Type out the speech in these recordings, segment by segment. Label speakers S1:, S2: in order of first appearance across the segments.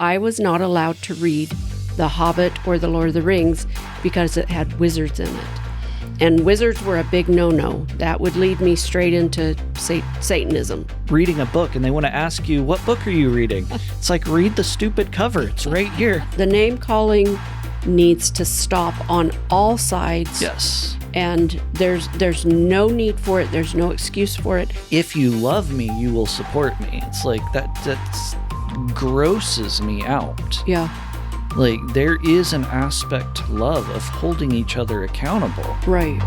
S1: I was not allowed to read The Hobbit or The Lord of the Rings because it had wizards in it. And wizards were a big no-no. That would lead me straight into Satanism.
S2: Reading a book, and they want to ask you, what book are you reading? It's like, read the stupid cover. It's right here.
S1: The name-calling needs to stop on all sides.
S2: Yes.
S1: And there's no need for it. There's no excuse for it.
S2: If you love me, you will support me. It's like, that grosses me out.
S1: Yeah.
S2: Like, there is an aspect to love of holding each other accountable.
S1: Right.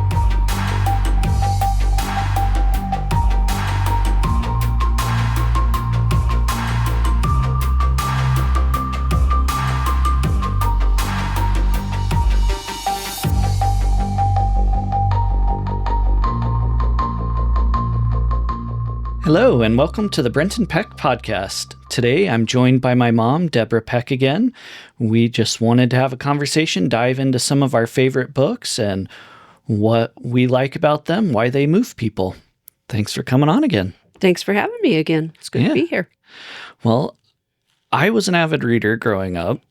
S2: Hello, and welcome to the Brenton Peck podcast. Today, I'm joined by my mom, Debra Peck, again. We just wanted to have a conversation, dive into some of our favorite books and what we like about them, why they move people. Thanks for coming on again.
S1: Thanks for having me again. It's good to be here.
S2: Well, I was an avid reader growing up.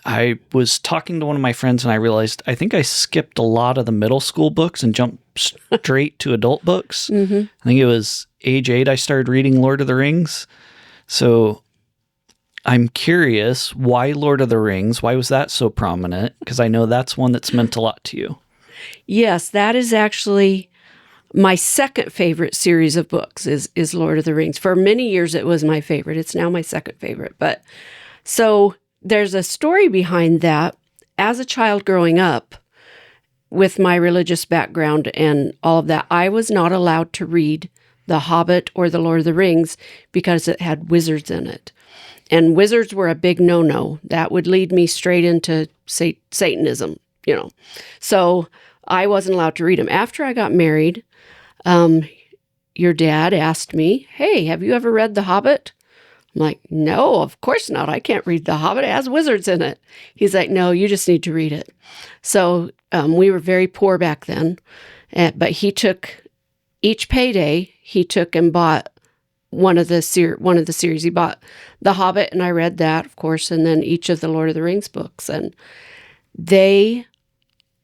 S2: I was talking to one of my friends and I realized I think I skipped a lot of the middle school books and jumped straight to adult books.
S1: Mm-hmm.
S2: I think it was age 8 I started reading Lord of the Rings. So I'm curious, why Lord of the Rings? Why was that so prominent? Because I know that's one that's meant a lot to you.
S1: Yes, that is actually my second favorite series of books is Lord of the Rings. For many years, it was my favorite. It's now my second favorite. But so there's a story behind that. As a child growing up, with my religious background and all of that, I was not allowed to read The Hobbit or The Lord of the Rings because it had wizards in it. And wizards were a big no-no. That would lead me straight into Satanism, So I wasn't allowed to read them. After I got married, your dad asked me, hey, have you ever read The Hobbit? I'm like, no, of course not. I can't read The Hobbit. It has wizards in it. He's like, no, you just need to read it. So we were very poor back then, but he took each payday. He took and bought one of the series. He bought The Hobbit, and I read that, of course, and then each of the Lord of the Rings books, and they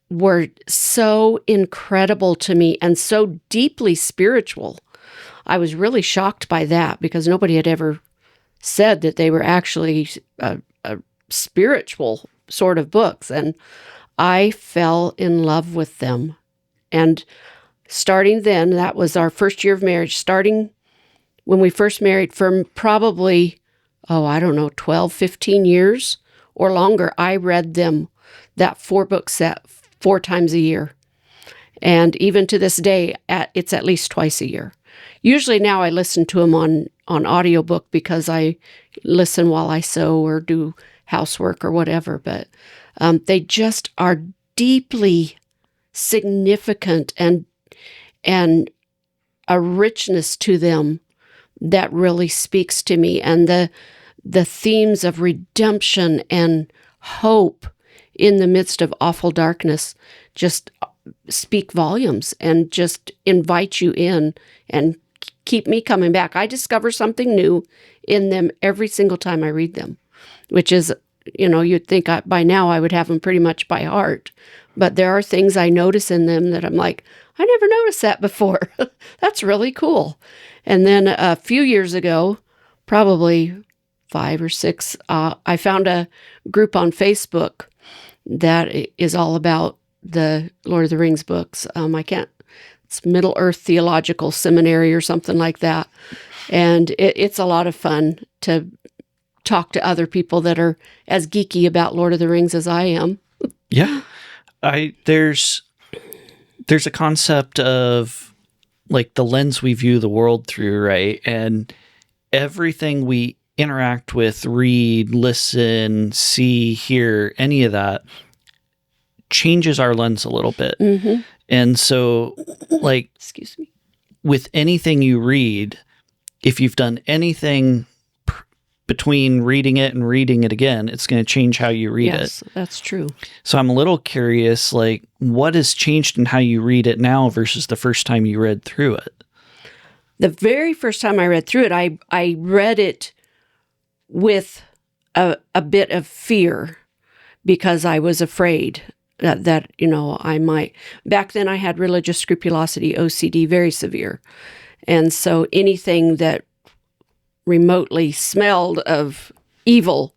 S1: were so incredible to me and so deeply spiritual. I was really shocked by that because nobody had ever said that they were actually a spiritual sort of books. And I fell in love with them. And starting then, that was our first year of marriage, starting when we first married, for probably, 12, 15 years or longer, I read them, that 4-book set, 4 times a year. And even to this day, it's at least twice a year. Usually now I listen to them on audiobook because I listen while I sew or do housework or whatever. But they just are deeply significant and a richness to them that really speaks to me. And the themes of redemption and hope in the midst of awful darkness just speak volumes and just invite you in and keep me coming back. I discover something new in them every single time I read them, which is, you'd think by now I would have them pretty much by heart. But there are things I notice in them that I'm like, I never noticed that before. That's really cool. And then a few years ago, probably 5 or 6, I found a group on Facebook that is all about the Lord of the Rings books. It's Middle Earth Theological Seminary or something like that. And it's a lot of fun to talk to other people that are as geeky about Lord of the Rings as I am.
S2: Yeah. There's a concept of like the lens we view the world through, right? And everything we interact with, read, listen, see, hear, any of that changes our lens a little bit.
S1: Mm-hmm.
S2: And so, like,
S1: excuse me,
S2: with anything you read, if you've done anything between reading it and reading it again, it's going to change how you read it.
S1: Yes, that's true.
S2: So I'm a little curious, like, what has changed in how you read it now versus the first time you read through it?
S1: The very first time I read through it, I read it with a bit of fear because I was afraid that I might. Back then I had religious scrupulosity, OCD, very severe. And so anything that remotely smelled of evil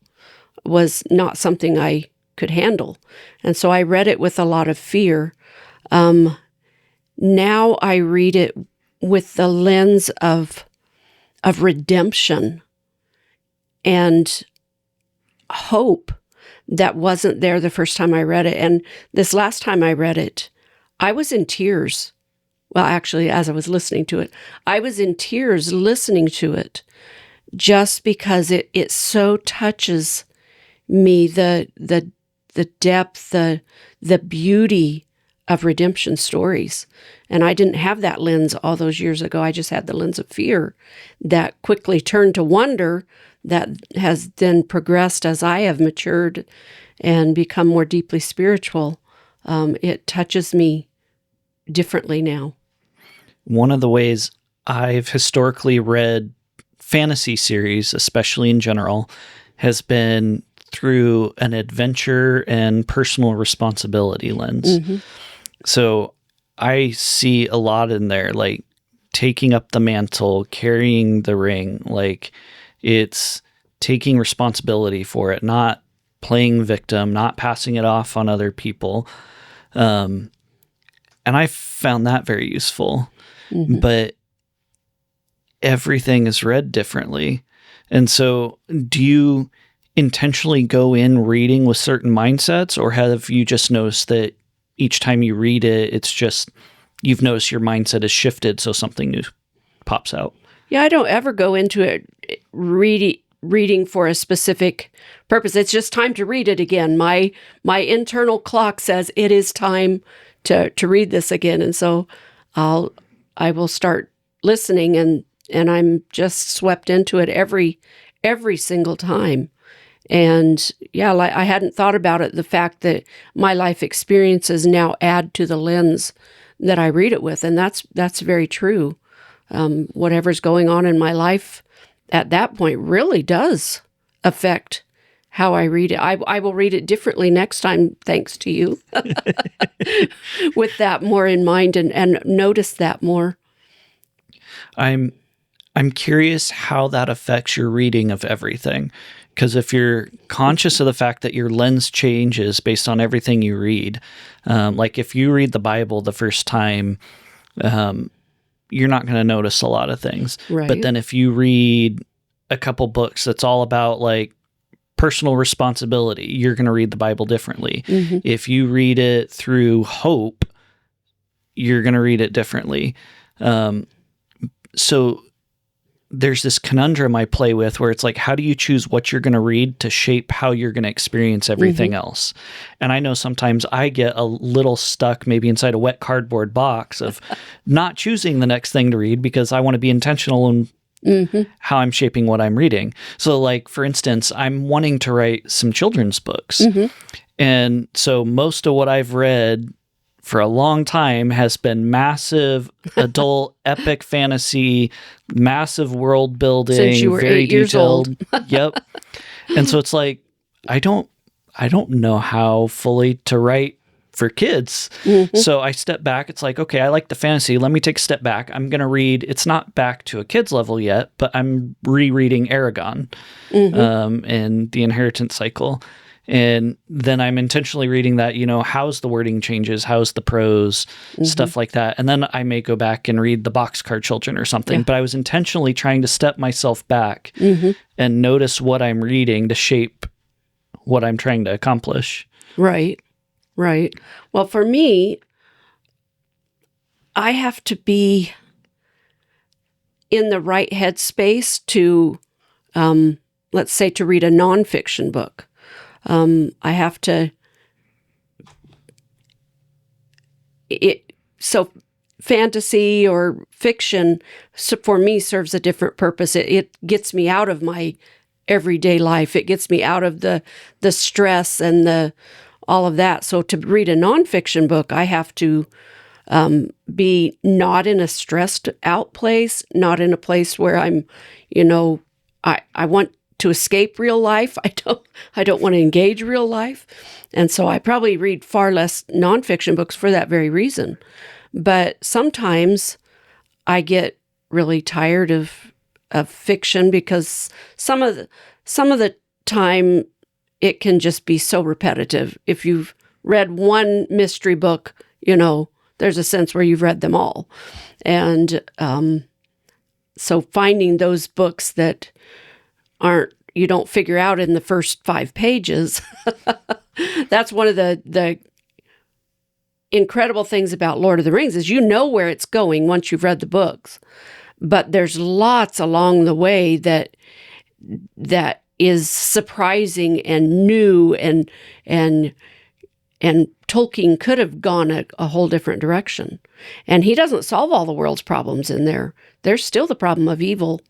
S1: was not something I could handle. And so I read it with a lot of fear. Now I read it with the lens of redemption and hope that wasn't there the first time I read it. And this last time I read it, I was in tears. Well, actually, as I was listening to it, I was in tears listening to it just because it so touches me, the depth, the beauty of redemption stories. And I didn't have that lens all those years ago. I just had the lens of fear that quickly turned to wonder that has then progressed as I have matured and become more deeply spiritual. It touches me differently now.
S2: One of the ways I've historically read fantasy series, especially in general, has been through an adventure and personal responsibility lens. Mm-hmm. So I see a lot in there, like taking up the mantle, carrying the ring, like it's taking responsibility for it, not playing victim, not passing it off on other people. And I found that very useful. Mm-hmm. But everything is read differently. And so do you intentionally go in reading with certain mindsets, or have you just noticed that each time you read it, it's just you've noticed your mindset has shifted, so something new pops out?
S1: Yeah, I don't ever go into it reading for a specific purpose. It's just time to read it again. My internal clock says it is time to read this again, and so I will start listening, and I'm just swept into it every single time. And yeah, I hadn't thought about it, the fact that my life experiences now add to the lens that I read it with, and that's very true. Whatever's going on in my life at that point really does affect how I read it. I will read it differently next time, thanks to you, with that more in mind and notice that more.
S2: I'm curious how that affects your reading of everything. Because if you're conscious of the fact that your lens changes based on everything you read, like if you read the Bible the first time, you're not going to notice a lot of things.
S1: Right.
S2: But then if you read a couple books that's all about like personal responsibility, you're going to read the Bible differently. Mm-hmm. If you read it through hope, you're going to read it differently. So there's this conundrum I play with where it's like, how do you choose what you're going to read to shape how you're going to experience everything mm-hmm. else? And I know sometimes I get a little stuck maybe inside a wet cardboard box of not choosing the next thing to read because I want to be intentional in mm-hmm. how I'm shaping what I'm reading. So like, for instance, I'm wanting to write some children's books. Mm-hmm. And so most of what I've read for a long time has been massive adult epic fantasy, massive world building,
S1: since you were
S2: very
S1: 8 years
S2: detailed.
S1: Old.
S2: Yep. And so it's like I don't know how fully to write for kids. Mm-hmm. So I step back. It's like, okay, I like the fantasy. Let me take a step back. I'm going to read. It's not back to a kid's level yet, but I'm rereading Aragon mm-hmm. And the Inheritance Cycle. And then I'm intentionally reading that, how's the wording changes, how's the prose, mm-hmm. stuff like that. And then I may go back and read the Boxcar Children or something. Yeah. But I was intentionally trying to step myself back mm-hmm. and notice what I'm reading to shape what I'm trying to accomplish.
S1: Right. Well, for me, I have to be in the right headspace to, let's say, to read a nonfiction book. I have to, so fantasy or fiction for me serves a different purpose. It gets me out of my everyday life. It gets me out of the stress and all of that. So to read a nonfiction book, I have to be not in a stressed out place, not in a place where I'm, I want to escape real life. I don't want to engage real life. And so I probably read far less nonfiction books for that very reason. But sometimes I get really tired of fiction because some of the time it can just be so repetitive. If you've read one mystery book, there's a sense where you've read them all. And so finding those books that you don't figure out in the first 5 pages, that's one of the incredible things about Lord of the Rings is where it's going once you've read the books. But there's lots along the way that is surprising and new, and Tolkien could have gone a whole different direction. And he doesn't solve all the world's problems in there. There's still the problem of evil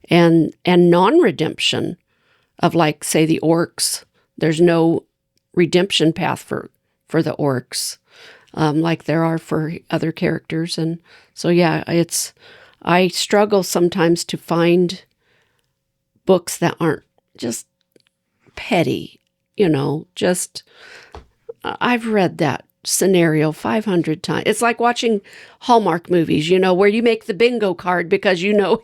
S1: and non-redemption of, like, say, the orcs. There's no redemption path for the orcs, like there are for other characters. And so, yeah, I struggle sometimes to find books that aren't just petty, I've read that scenario 500 times. It's like watching Hallmark movies, where you make the bingo card because you know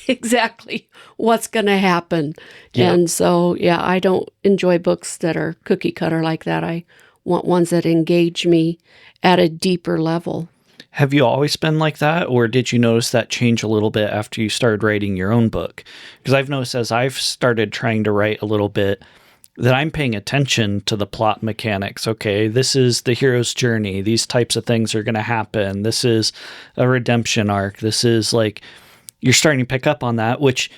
S1: exactly what's going to happen. Yeah. And so, yeah, I don't enjoy books that are cookie cutter like that. I want ones that engage me at a deeper level.
S2: Have you always been like that, or did you notice that change a little bit after you started writing your own book? Because I've noticed as I've started trying to write a little bit, that I'm paying attention to the plot mechanics. Okay, this is the hero's journey. These types of things are going to happen. This is a redemption arc. This is like, you're starting to pick up on that, which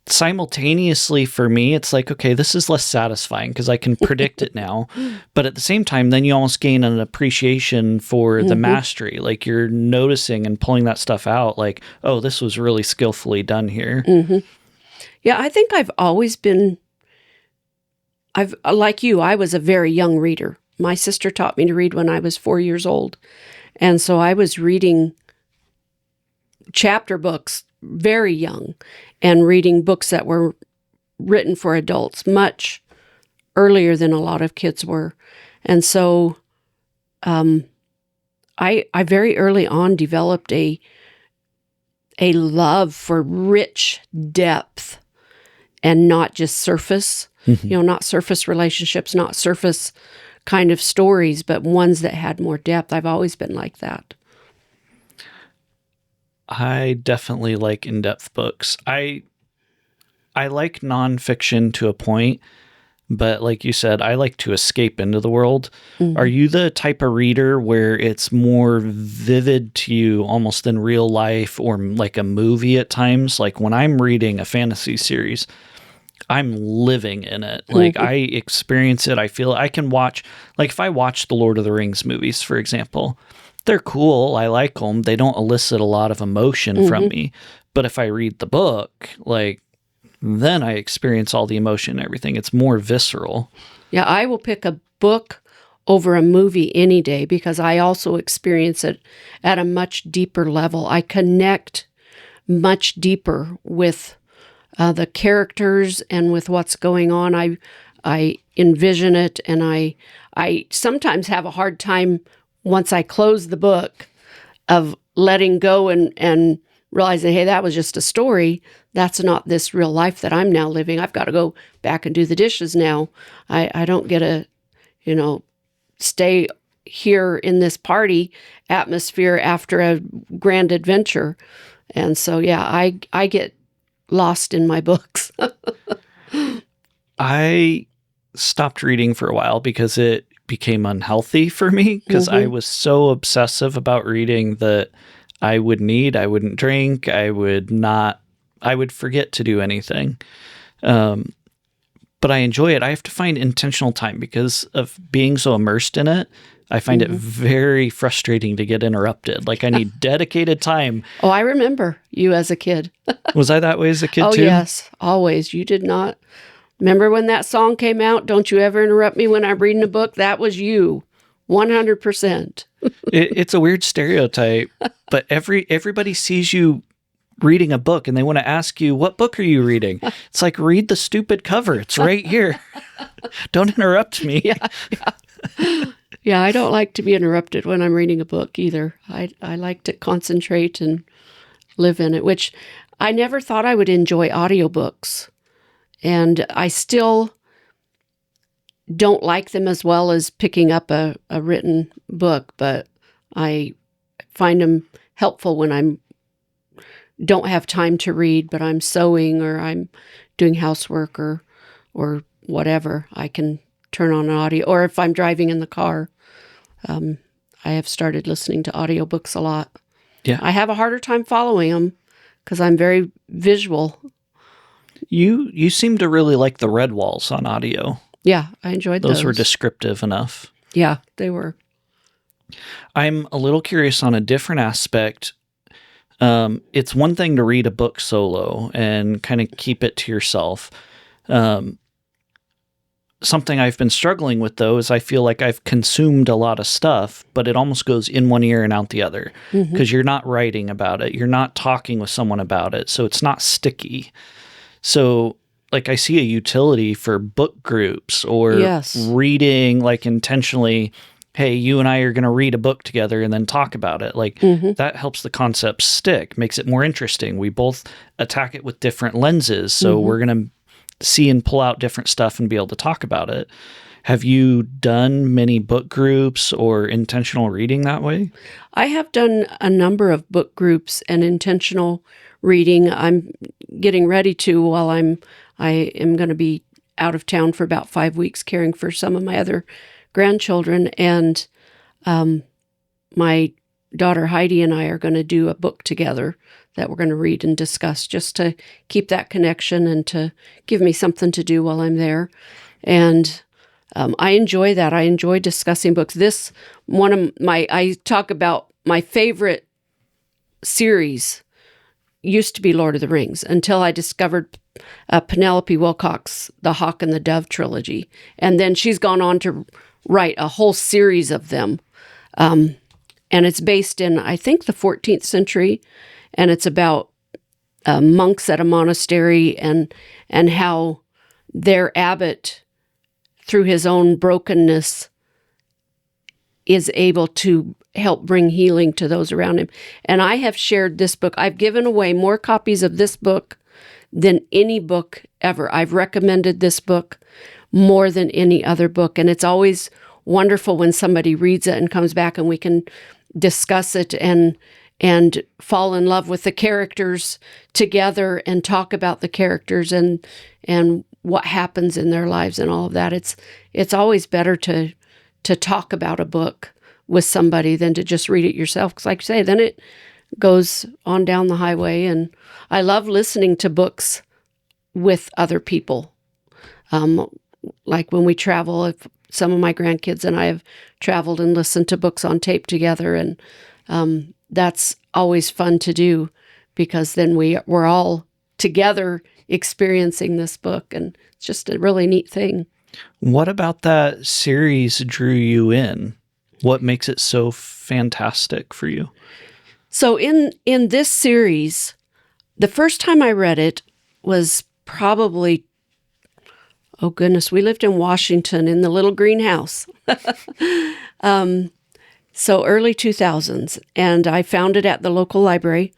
S2: simultaneously for me, it's like, okay, this is less satisfying because I can predict it now. But at the same time, then you almost gain an appreciation for the mastery. Like you're noticing and pulling that stuff out like, oh, this was really skillfully done here.
S1: Mm-hmm. Yeah, I think I've always been... like you, I was a very young reader. My sister taught me to read when I was 4 years old. And so I was reading chapter books very young and reading books that were written for adults much earlier than a lot of kids were. And so I very early on developed a love for rich depth and not just surface. Mm-hmm. Not surface relationships, not surface kind of stories, but ones that had more depth. I've always been like that.
S2: I definitely like in-depth books. I like nonfiction to a point, but like you said, I like to escape into the world. Mm-hmm. Are you the type of reader where it's more vivid to you almost in real life or like a movie at times? Like when I'm reading a fantasy series, I'm living in it. Like I experience it. I feel I can watch, like if I watch the Lord of the Rings movies, for example, they're cool. I like them. They don't elicit a lot of emotion from me. But if I read the book, like then I experience all the emotion and everything. It's more visceral.
S1: Yeah, I will pick a book over a movie any day because I also experience it at a much deeper level. I connect much deeper with the characters and with what's going on. I envision it, and I sometimes have a hard time once I close the book of letting go and realizing, hey, that was just a story. That's not this real life that I'm now living. I've got to go back and do the dishes now. I don't get to, stay here in this party atmosphere after a grand adventure. And so, yeah, I get lost in my books.
S2: I stopped reading for a while because it became unhealthy for me because I was so obsessive about reading that I wouldn't drink, I would forget to do anything. But I enjoy it. I have to find intentional time because of being so immersed in it. I find it very frustrating to get interrupted. Like I need dedicated time.
S1: Oh, I remember you as a kid.
S2: Was I that way as a kid too?
S1: Oh, yes, always. You did not. Remember when that song came out? Don't you ever interrupt me when I'm reading a book? That was you, 100%.
S2: It's a weird stereotype, but everybody sees you reading a book and they want to ask you, what book are you reading? It's like, read the stupid cover. It's right here. Don't interrupt me.
S1: Yeah, I don't like to be interrupted when I'm reading a book either. I like to concentrate and live in it, which I never thought I would enjoy audiobooks. And I still don't like them as well as picking up a written book, but I find them helpful when I'm don't have time to read, but I'm sewing or I'm doing housework or whatever. I can turn on an audio, or if I'm driving in the car, I have started listening to audiobooks a lot.
S2: Yeah.
S1: I have a harder time following them because I'm very visual.
S2: You seem to really like the red walls on audio.
S1: Yeah, I enjoyed those.
S2: Those were descriptive enough.
S1: Yeah, they were.
S2: I'm a little curious on a different aspect. It's one thing to read a book solo and kind of keep it to yourself. Something I've been struggling with, though, is I feel like I've consumed a lot of stuff, but it almost goes in one ear and out the other because you're not writing about it. You're not talking with someone about it. So it's not sticky. So like I see a utility for book groups or reading like intentionally, hey, you and I are going to read a book together and then talk about it. Like that helps the concept stick, makes it more interesting. We both attack it with different lenses. So we're going to see and pull out different stuff and be able to talk about it. Have you done many book groups or intentional reading that way?
S1: I have done a number of book groups and intentional reading. I'm getting ready to while I am going to be out of town for about 5 weeks caring for some of my other grandchildren. And my daughter Heidi and I are going to do a book together that we're going to read and discuss just to keep that connection and to give me something to do while I'm there. And I enjoy that. I enjoy discussing books. I talk about my favorite series used to be Lord of the Rings until I discovered Penelope Wilcock's The Hawk and the Dove trilogy. And then she's gone on to write a whole series of them. And it's based in, I think, the 14th century. And it's about monks at a monastery and how their abbot, through his own brokenness, is able to help bring healing to those around him. And I have shared this book. I've given away more copies of this book than any book ever. I've recommended this book more than any other book. And it's always wonderful when somebody reads it and comes back and we can discuss it and fall in love with the characters together and talk about the characters and what happens in their lives and all of that. It's always better to talk about a book with somebody than to just read it yourself. Because like you say, then it goes on down the highway. And I love listening to books with other people. Like when we travel, if some of my grandkids and I have traveled and listened to books on tape together. And that's always fun to do because then we're all together experiencing this book. And it's just a really neat thing.
S2: What about that series drew you in? What makes it so fantastic for you?
S1: So in this series, the first time I read it was probably, oh goodness, we lived in Washington in the little greenhouse. So early 2000s, and I found it at the local library.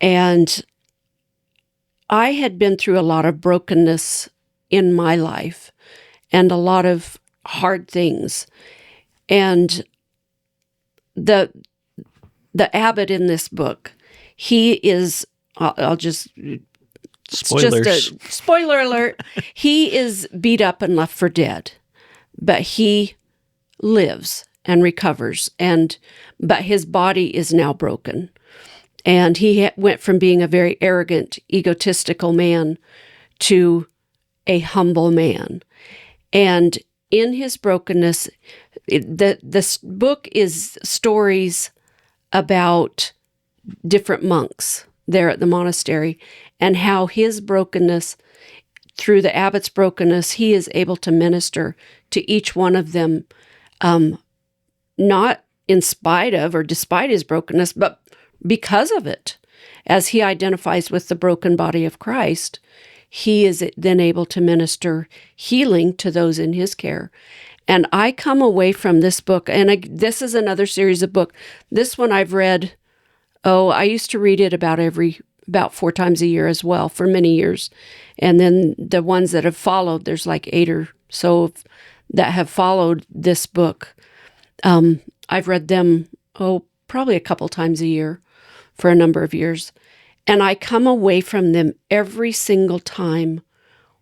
S1: And I had been through a lot of brokenness in my life and a lot of hard things. And the abbot in this book, he is, I'll just,
S2: spoilers.
S1: Just a spoiler alert, he is beat up and left for dead, but he lives and recovers, but his body is now broken. And he went from being a very arrogant, egotistical man to a humble man. And in his brokenness, this book is stories about different monks there at the monastery and how his brokenness, through the abbot's brokenness, he is able to minister to each one of them, not in spite of or despite his brokenness, but because of it. as he identifies with the broken body of Christ, he is then able to minister healing to those in his care. And I come away from this book, and this is another series of book. This one I've read, I used to read it about 4 times a year as well for many years. And then the ones that have followed, there's like 8 or so that have followed this book. I've read them, probably a couple times a year for a number of years. And I come away from them every single time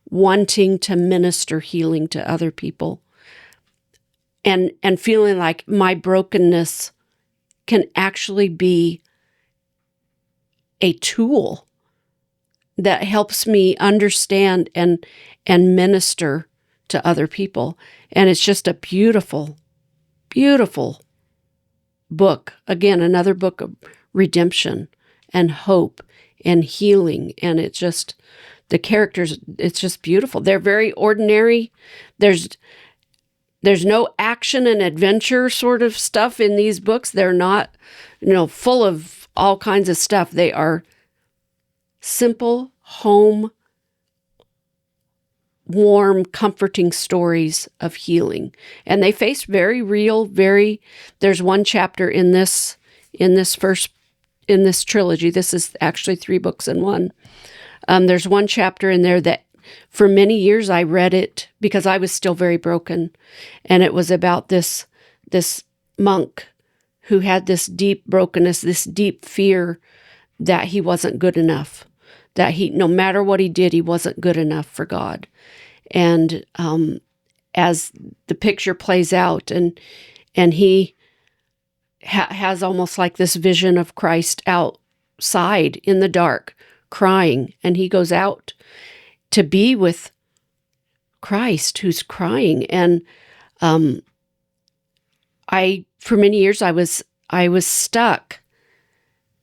S1: wanting to minister healing to other people and feeling like my brokenness can actually be a tool that helps me understand and minister to other people. And it's just a beautiful, beautiful book. Again, another book of redemption and hope and healing. And it's just, the characters, it's just beautiful. They're very ordinary. There's no action and adventure sort of stuff in these books. They're not, full of all kinds of stuff. They are simple, home, warm, comforting stories of healing. And they face very real, there's one chapter in this trilogy. This is actually 3 books in one. There's one chapter in there that for many years I read it because I was still very broken. And it was about this monk who had this deep brokenness, this deep fear that he wasn't good enough, that no matter what he did, he wasn't good enough for God. And as the picture plays out, and he has almost like this vision of Christ outside in the dark, crying, and he goes out to be with Christ who's crying. And for many years I was stuck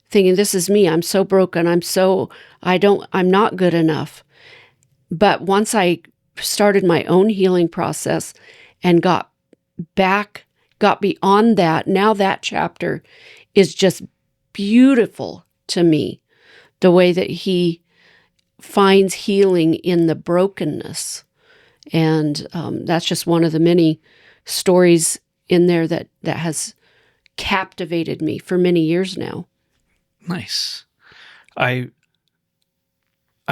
S1: thinking, this is me. I'm so broken. I'm not good enough. But once I started my own healing process and got beyond that, now that chapter is just beautiful to me. The way that he finds healing in the brokenness. And that's just one of the many stories in there that has captivated me for many years now.
S2: Nice. I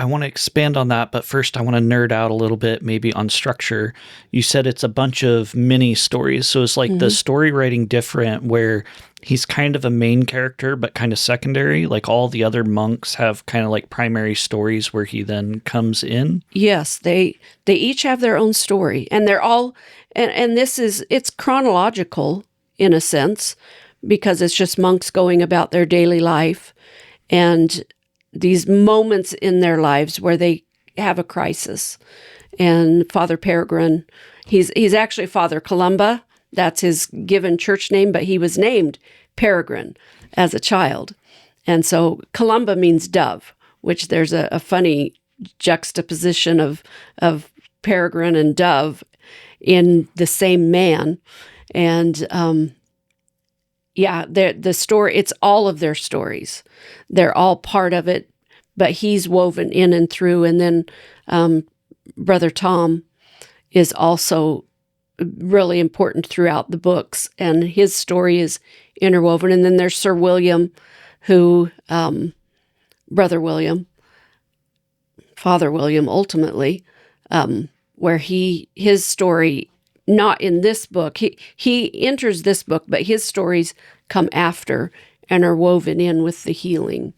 S2: want to expand on that, but first I want to nerd out a little bit maybe on structure. You said it's a bunch of mini stories. So it's like the story writing different where he's kind of a main character, but kind of secondary. Like all the other monks have kind of like primary stories where he then comes in.
S1: Yes, they each have their own story, and they're all, and it's chronological in a sense, because it's just monks going about their daily life and these moments in their lives where they have a crisis. And Father Peregrine, he's actually Father Columba. That's his given church name, but he was named Peregrine as a child. And so Columba means dove, which there's a funny juxtaposition of Peregrine and dove in the same man. And the story, it's all of their stories. They're all part of it, but he's woven in and through. And then Brother Tom is also really important throughout the books, and his story is interwoven. And then there's Sir William, who, Brother William, Father William, ultimately, where his story, not in this book, he enters this book, but his stories come after and are woven in with the healing.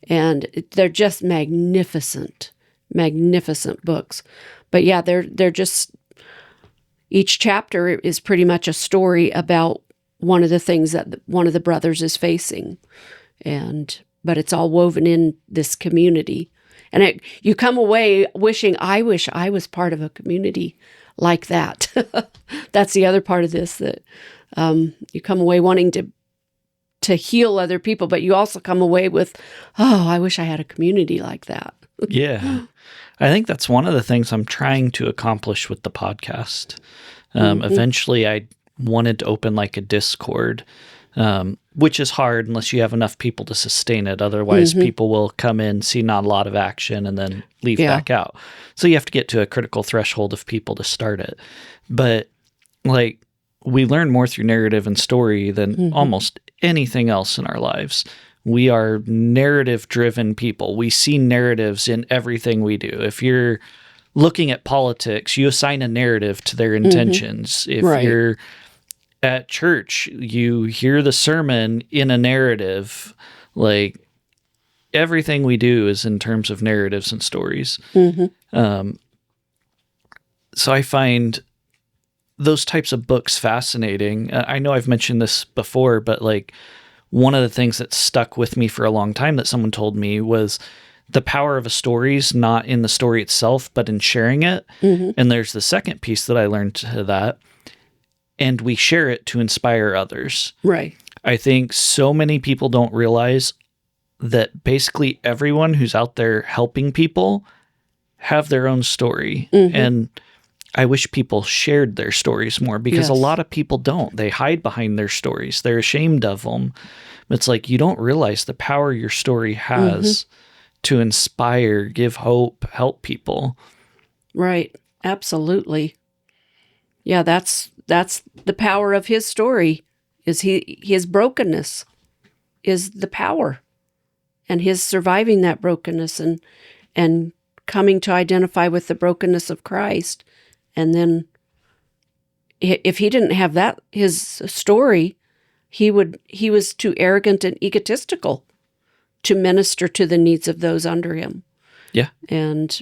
S1: And they're just magnificent, magnificent books. But yeah, they're just, each chapter is pretty much a story about one of the things that one of the brothers is facing. But it's all woven in this community. And you come away wishing, I wish I was part of a community like that. That's the other part of this, that you come away wanting to heal other people, but you also come away with, I wish I had a community like that.
S2: Yeah. I think that's one of the things I'm trying to accomplish with the podcast. Eventually I wanted to open like a Discord which is hard unless you have enough people to sustain it. Otherwise, people will come in, see not a lot of action, and then leave back out. So you have to get to a critical threshold of people to start it. But like, we learn more through narrative and story than almost anything else in our lives. We are narrative-driven people. We see narratives in everything we do. If you're looking at politics, you assign a narrative to their intentions. If you're at church, you hear the sermon in a narrative. Like, everything we do is in terms of narratives and stories. So I find those types of books fascinating. I know I've mentioned this before, but like, one of the things that stuck with me for a long time that someone told me was the power of a story is not in the story itself, but in sharing it. And there's the second piece that I learned to that. And we share it to inspire others.
S1: Right.
S2: I think so many people don't realize that basically everyone who's out there helping people have their own story. And I wish people shared their stories more, because a lot of people don't. They hide behind their stories. They're ashamed of them. It's like, you don't realize the power your story has to inspire, give hope, help people.
S1: Right. Absolutely. Yeah, that's the power of his story, is his brokenness is the power, and his surviving that brokenness and coming to identify with the brokenness of Christ. And then if he didn't have that, his story, he was too arrogant and egotistical to minister to the needs of those under him.
S2: Yeah.
S1: And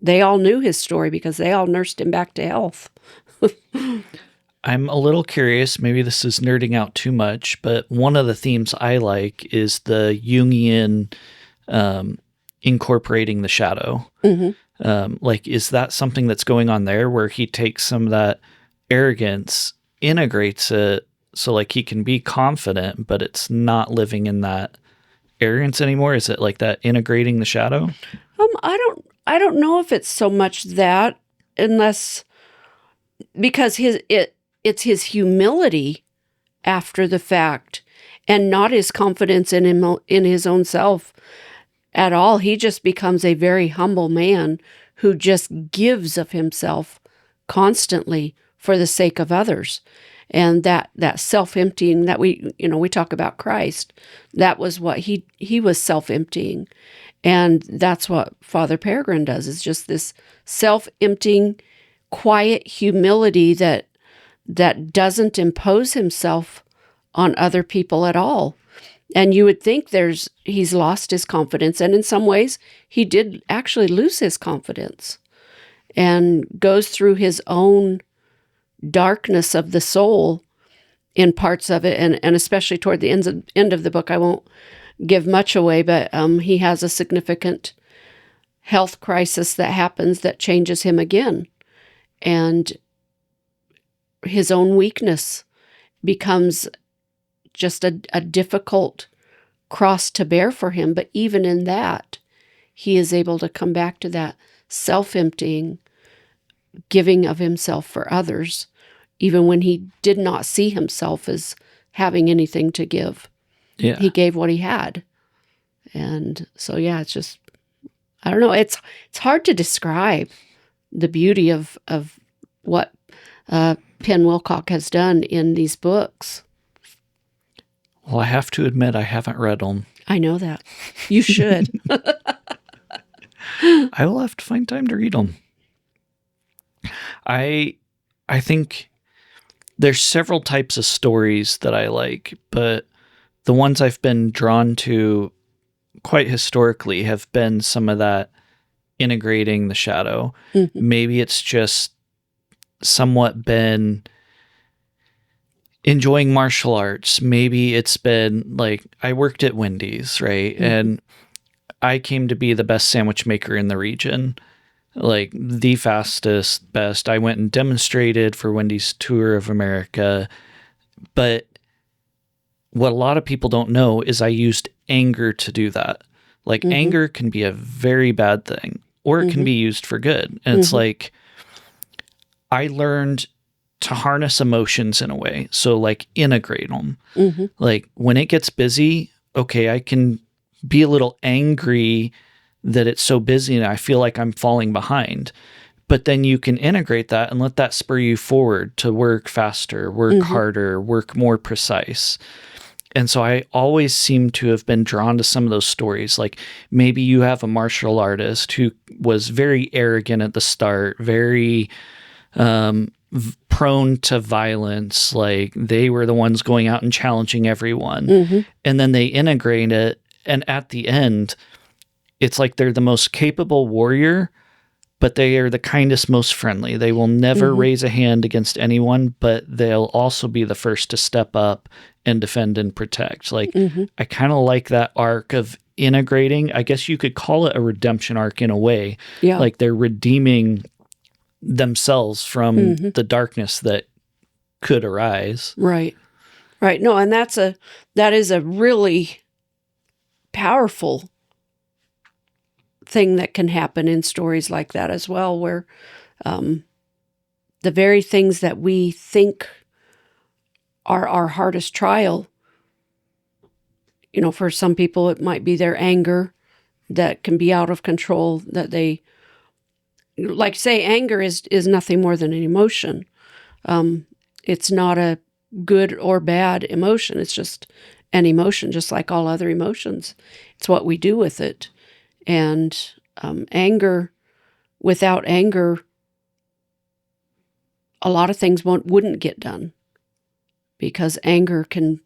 S1: they all knew his story because they all nursed him back to health.
S2: I'm a little curious, maybe this is nerding out too much, but one of the themes I like is the Jungian incorporating the shadow. Like, is that something that's going on there, where he takes some of that arrogance, integrates it, so like he can be confident, but it's not living in that arrogance anymore? Is it like that integrating the shadow?
S1: I don't know if it's so much that, unless because it's his humility after the fact, and not his confidence in his own self at all. He just becomes a very humble man who just gives of himself constantly for the sake of others. And that self-emptying that we talk about Christ, that was what he was self-emptying. And that's what Father Peregrine does, is just this self-emptying, quiet humility that doesn't impose himself on other people at all. And you would think he's lost his confidence. And in some ways, he did actually lose his confidence, and goes through his own darkness of the soul in parts of it. And especially toward the end of the book, I won't give much away, but he has a significant health crisis that happens that changes him again. And his own weakness becomes just a difficult cross to bear for him. But even in that, he is able to come back to that self-emptying, giving of himself for others, even when he did not see himself as having anything to give.
S2: Yeah.
S1: He gave what he had. And so, yeah, it's just, I don't know. It's hard to describe the beauty of what Penn Wilcock has done in these books.
S2: Well, I have to admit, I haven't read them.
S1: I know that. You should.
S2: I will have to find time to read them. I think there's several types of stories that I like, but the ones I've been drawn to quite historically have been some of that integrating the shadow. Maybe it's just somewhat been enjoying martial arts. Maybe it's been like, I worked at Wendy's, right? And I came to be the best sandwich maker in the region, like the fastest, best. I went and demonstrated for Wendy's Tour of America. But what a lot of people don't know is I used anger to do that. Like, anger can be a very bad thing, or it can be used for good. And it's like, I learned to harness emotions in a way. So like integrate them.
S1: Mm-hmm.
S2: Like when it gets busy, okay, I can be a little angry that it's so busy and I feel like I'm falling behind. But then you can integrate that and let that spur you forward to work faster, work
S1: Mm-hmm.
S2: harder, work more precise. And so I always seem to have been drawn to some of those stories. Like maybe you have a martial artist who was very arrogant at the start, very prone to violence. Like they were the ones going out and challenging everyone.
S1: Mm-hmm.
S2: And then they integrate it. And at the end, it's like they're the most capable warrior, but they are the kindest, most friendly. They will never
S1: Mm-hmm.
S2: raise a hand against anyone, but they'll also be the first to step up and defend and protect. Like,
S1: Mm-hmm.
S2: I kind of like that arc of integrating. I guess you could call it a redemption arc in a way.
S1: Yeah.
S2: Like they're redeeming themselves from
S1: Mm-hmm.
S2: the darkness that could arise.
S1: Right. Right. No, and that is a really powerful thing that can happen in stories like that as well, where the very things that we think are our hardest trial, for some people it might be their anger that can be out of control, that they, like say, anger is nothing more than an emotion. It's not a good or bad emotion. It's just an emotion, just like all other emotions. It's what we do with it. And anger, without anger, a lot of things wouldn't get done, because anger can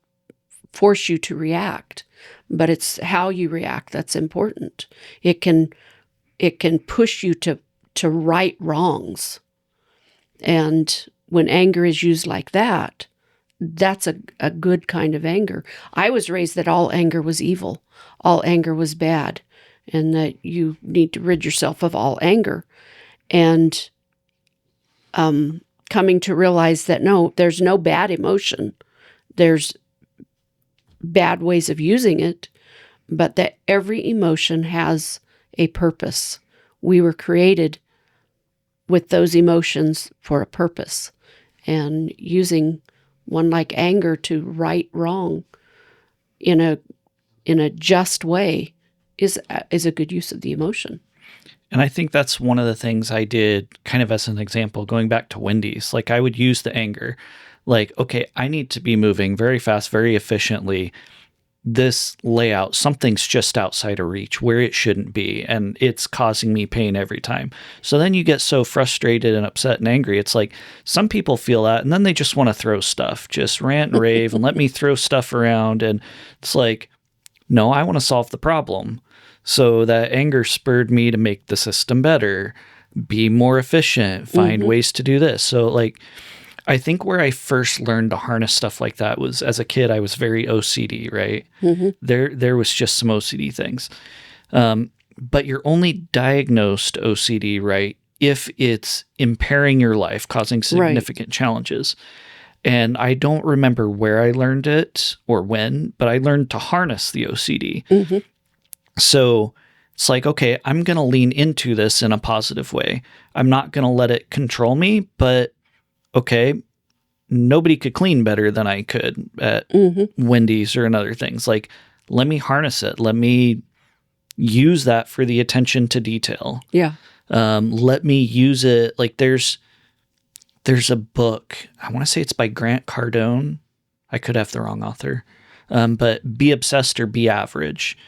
S1: force you to react, but it's how you react that's important. It can push you to right wrongs. And when anger is used like that, that's a good kind of anger. I was raised that all anger was evil, all anger was bad, and that you need to rid yourself of all anger. And coming to realize that no, there's no bad emotion. There's bad ways of using it, but that every emotion has a purpose. We were created with those emotions for a purpose. And using one like anger to right wrong in a just way is a good use of the emotion.
S2: And I think that's one of the things I did kind of as an example, going back to Wendy's. Like I would use the anger. Like, okay, I need to be moving very fast, very efficiently. This layout, something's just outside of reach where it shouldn't be, and it's causing me pain every time. So then you get so frustrated and upset and angry. It's like some people feel that, and then they just want to throw stuff, just rant and rave and let me throw stuff around. And it's like, no, I want to solve the problem. So that anger spurred me to make the system better, be more efficient, find ways to do this. So like, I think where I first learned to harness stuff like that was as a kid. I was very OCD, right?
S1: Mm-hmm.
S2: There was just some OCD things. But you're only diagnosed OCD, right, if it's impairing your life, causing significant challenges. And I don't remember where I learned it or when, but I learned to harness the OCD.
S1: Mm-hmm.
S2: So it's like, okay, I'm going to lean into this in a positive way. I'm not going to let it control me, but okay, nobody could clean better than I could at Wendy's or in other things. Like, let me harness it. Let me use that for the attention to detail.
S1: Yeah.
S2: Let me use it. Like there's a book, I want to say it's by Grant Cardone. I could have the wrong author. But Be Obsessed or Be Average.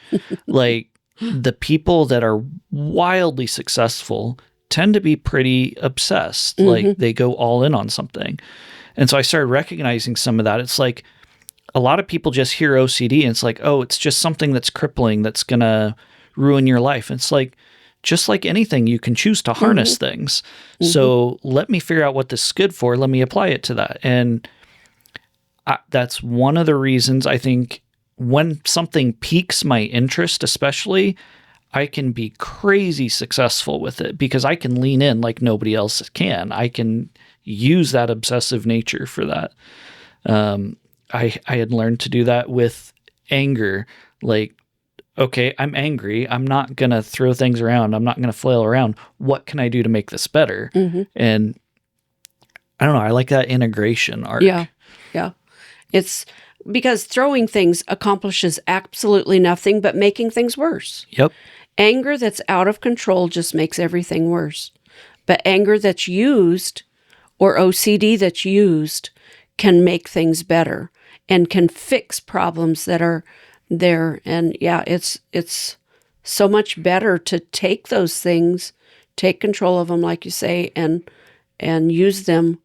S2: Like the people that are wildly successful tend to be pretty obsessed. Like they go all in on something. And so I started recognizing some of that. It's like a lot of people just hear OCD and it's like, oh, it's just something that's crippling, that's going to ruin your life. It's like, just like anything, you can choose to harness things. So let me figure out what this is good for. Let me apply it to that. And that's one of the reasons I think when something piques my interest, especially, I can be crazy successful with it because I can lean in like nobody else can. I can use that obsessive nature for that. I had learned to do that with anger. Like, okay, I'm angry. I'm not going to throw things around. I'm not going to flail around. What can I do to make this better? And I don't know. I like that integration arc.
S1: Yeah. Yeah. It's because throwing things accomplishes absolutely nothing but making things worse.
S2: Yep.
S1: Anger that's out of control just makes everything worse. But anger that's used or OCD that's used can make things better and can fix problems that are there. And yeah, it's so much better to take those things, take control of them, like you say, and use them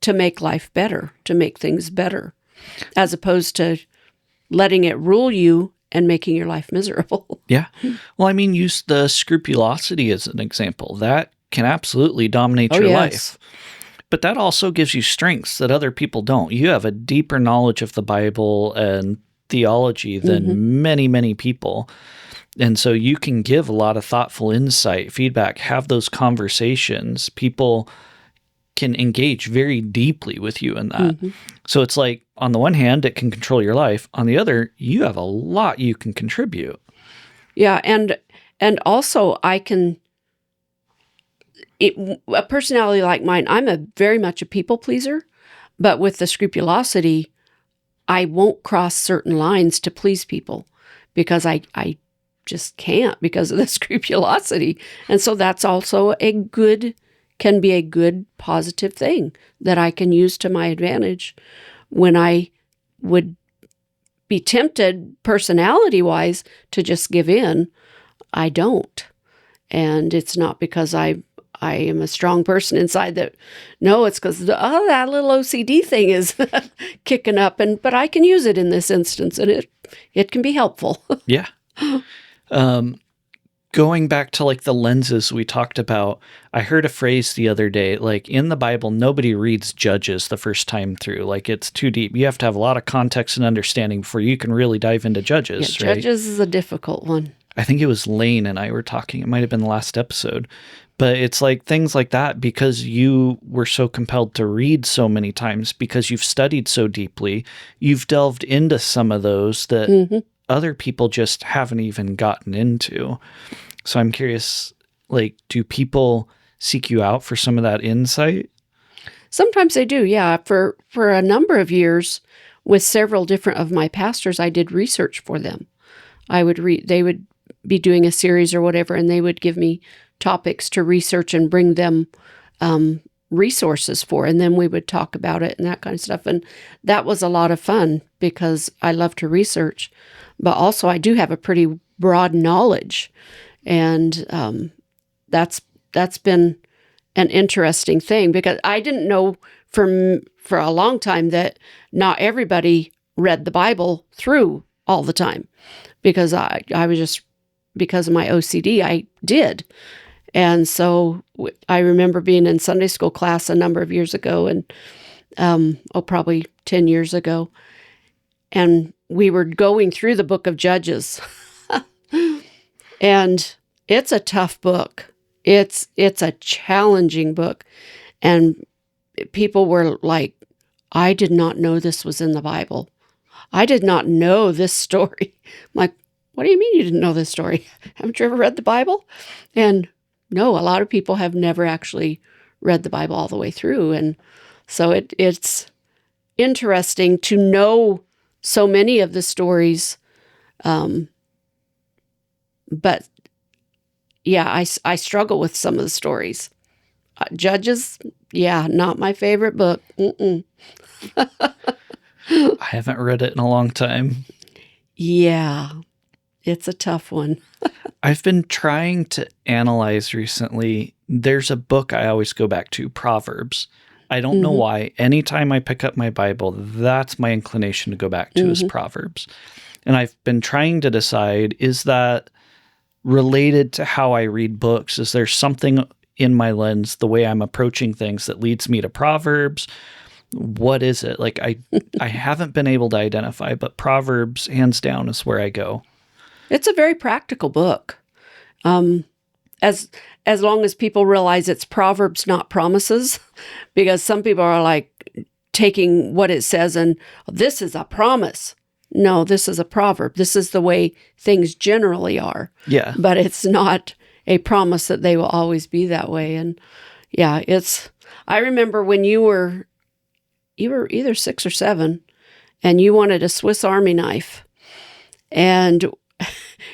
S1: to make life better, to make things better, as opposed to letting it rule you and making your life miserable.
S2: Yeah. Well, I mean, use the scrupulosity as an example. That can absolutely dominate your life. But that also gives you strengths that other people don't. You have a deeper knowledge of the Bible and theology than many, many people. And so you can give a lot of thoughtful insight, feedback, have those conversations. People can engage very deeply with you in that. So it's like, on the one hand, it can control your life. On the other, you have a lot you can contribute.
S1: Yeah, and also I can, a personality like mine, I'm very much a people pleaser, but with the scrupulosity, I won't cross certain lines to please people because I just can't because of the scrupulosity. And so that's also can be a good positive thing that I can use to my advantage when I would be tempted personality-wise to just give in. I don't. And it's not because I am a strong person inside that, no, it's because, that little OCD thing is kicking up. But I can use it in this instance, and it can be helpful.
S2: Yeah. Going back to like the lenses we talked about, I heard a phrase the other day, like in the Bible, nobody reads Judges the first time through. Like it's too deep. You have to have a lot of context and understanding before you can really dive into Judges,
S1: right? Judges is a difficult one.
S2: I think it was Lane and I were talking. It might have been the last episode. But it's like things like that because you were so compelled to read so many times, because you've studied so deeply, you've delved into some of those that other people just haven't even gotten into. So I'm curious, like, do people seek you out for some of that insight?
S1: Sometimes they do, yeah. For a number of years, with several different of my pastors, I did research for them. They would be doing a series or whatever, and they would give me topics to research and bring them resources for, and then we would talk about it and that kind of stuff. And that was a lot of fun because I love to research, but also I do have a pretty broad knowledge. And that's been an interesting thing because I didn't know for a long time that not everybody read the Bible through all the time, because I was just, because of my OCD, I did. And so I remember being in Sunday school class a number of years ago, and probably 10 years ago, and we were going through the book of Judges. And it's a tough book. It's a challenging book. And people were like, I did not know this was in the Bible. I did not know this story. I'm like, what do you mean you didn't know this story? Haven't you ever read the Bible? And no, a lot of people have never actually read the Bible all the way through. And so it's interesting to know so many of the stories. But yeah, I struggle with some of the stories. Judges, yeah, not my favorite book.
S2: I haven't read it in a long time.
S1: Yeah, it's a tough one.
S2: I've been trying to analyze recently. There's a book I always go back to, Proverbs. I don't know why. Anytime I pick up my Bible, that's my inclination to go back to is Proverbs. And I've been trying to decide, is that related to how I read books? Is there something in my lens, the way I'm approaching things, that leads me to Proverbs? What is it? Like I haven't been able to identify, but Proverbs, hands down, is where I go.
S1: It's a very practical book. As long as people realize it's Proverbs, not promises, because some people are like taking what it says and this is a promise. No, this is a proverb. This is the way things generally are.
S2: Yeah.
S1: But it's not a promise that they will always be that way. And yeah, I remember when you were either 6 or 7, and you wanted a Swiss Army knife. And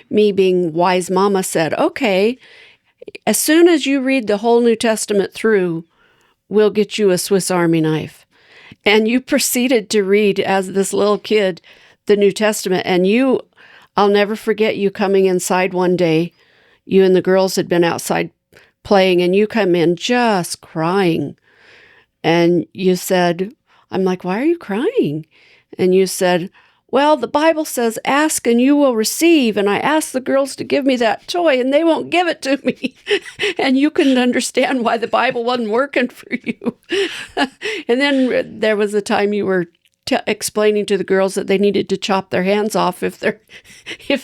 S1: me being wise mama said, okay, as soon as you read the whole New Testament through, we'll get you a Swiss Army knife. And you proceeded to read, as this little kid, the New Testament. And I'll never forget you coming inside one day. You and the girls had been outside playing, and you come in just crying. And you said, I'm like, why are you crying? And you said, well, the Bible says, ask and you will receive. And I asked the girls to give me that toy and they won't give it to me. And you couldn't understand why the Bible wasn't working for you. And then there was a time you were explaining to the girls that they needed to chop their hands off if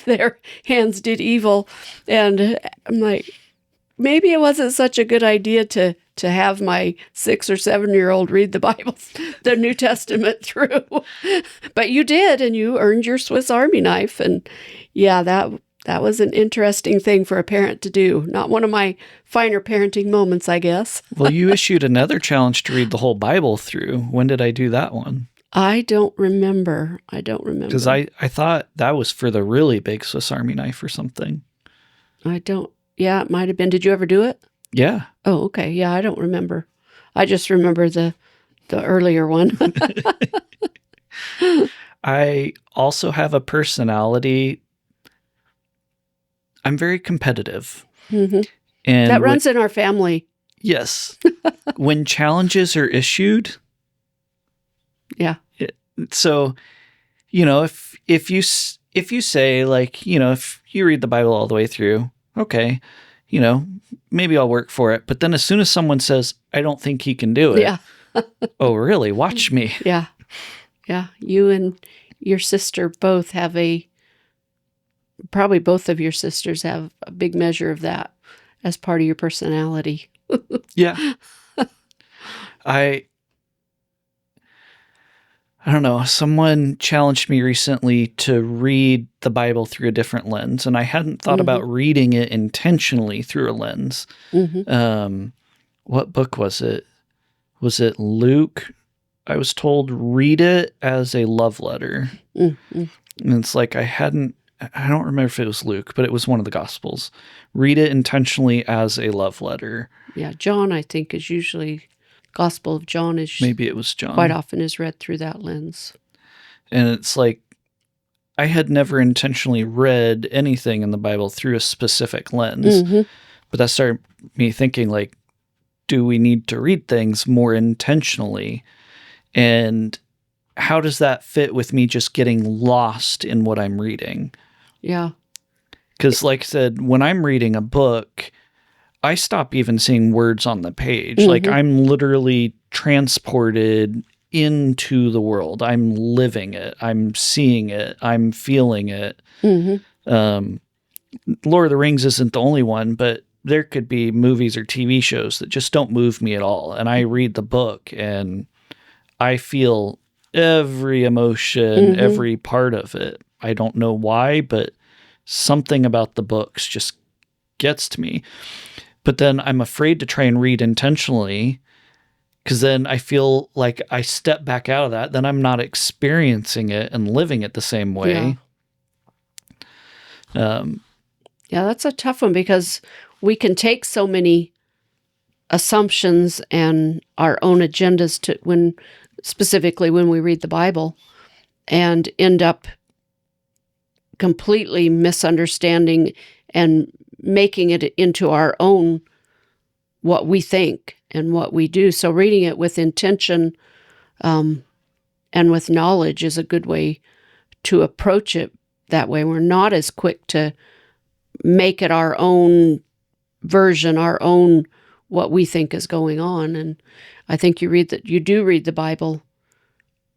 S1: their hands did evil. And I'm like, maybe it wasn't such a good idea to have my 6 or 7-year-old read the Bible, the New Testament through. But you did, and you earned your Swiss Army knife. And yeah, that was an interesting thing for a parent to do. Not one of my finer parenting moments, I guess.
S2: Well, you issued another challenge to read the whole Bible through. When did I do that one?
S1: I don't remember.
S2: Because I thought that was for the really big Swiss Army knife or something.
S1: Yeah, it might have been. Did you ever do it?
S2: Yeah.
S1: Oh, okay. Yeah, I don't remember. I just remember the earlier one.
S2: I also have a personality. I'm very competitive.
S1: Mm-hmm.
S2: And
S1: that runs in our family.
S2: Yes. When challenges are issued.
S1: Yeah.
S2: So, if you say, like, if you read the Bible all the way through, okay, maybe I'll work for it. But then as soon as someone says, I don't think he can do it.
S1: Yeah.
S2: Oh, really? Watch me.
S1: Yeah. Yeah. You and your sister both have probably both of your sisters have a big measure of that as part of your personality.
S2: Yeah. I don't know. Someone challenged me recently to read the Bible through a different lens, and I hadn't thought about reading it intentionally through a lens. Mm-hmm. What book was it? Was it Luke? I was told read it as a love letter. Mm-hmm. And it's like I don't remember if it was Luke, but it was one of the Gospels. Read it intentionally as a love letter.
S1: Yeah, John, I think, is usually... Gospel of John is...
S2: Maybe it was John.
S1: Quite often is read through that lens.
S2: And it's like, I had never intentionally read anything in the Bible through a specific lens. Mm-hmm. But that started me thinking, like, do we need to read things more intentionally? And how does that fit with me just getting lost in what I'm reading?
S1: Yeah.
S2: Because, like I said, when I'm reading a book, I stop even seeing words on the page. Mm-hmm. Like, I'm literally transported into the world. I'm living it. I'm seeing it. I'm feeling it. Mm-hmm. Lord of the Rings isn't the only one, but there could be movies or TV shows that just don't move me at all. And I read the book and I feel every emotion, every part of it. I don't know why, but something about the books just gets to me. But then I'm afraid to try and read intentionally because then I feel like I step back out of that. Then I'm not experiencing it and living it the same way.
S1: Yeah, that's a tough one because we can take so many assumptions and our own agendas specifically when we read the Bible and end up completely misunderstanding and making it into our own, what we think and what we do. So reading it with intention and with knowledge is a good way to approach it that way. We're not as quick to make it our own version, our own, what we think is going on. And I think you do read the Bible.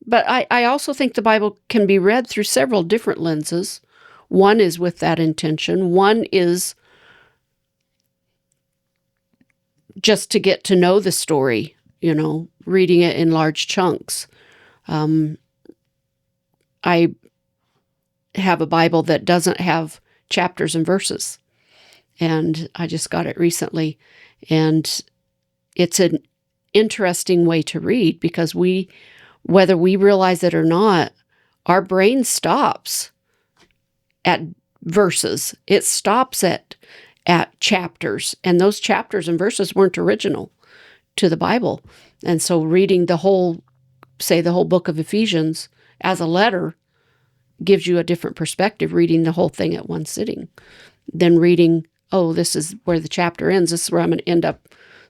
S1: But I also think the Bible can be read through several different lenses. One is with that intention. One is just to get to know the story, reading it in large chunks. I have a Bible that doesn't have chapters and verses, and I just got it recently, and it's an interesting way to read, because whether we realize it or not, our brain stops at verses. It stops at chapters, and those chapters and verses weren't original to the Bible. And so reading the whole book of Ephesians as a letter gives you a different perspective, reading the whole thing at one sitting, than reading, oh, this is where the chapter ends, this is where I'm going to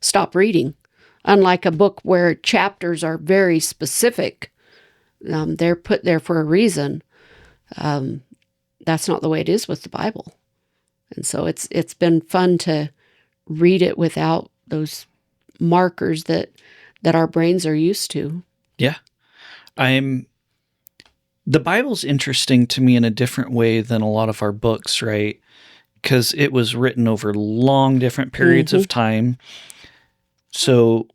S1: stop reading. Unlike a book where chapters are very specific, they're put there for a reason. That's not the way it is with the Bible. And so it's been fun to read it without those markers that our brains are used to.
S2: Yeah. The Bible's interesting to me in a different way than a lot of our books, right? Because it was written over long, different periods of time. So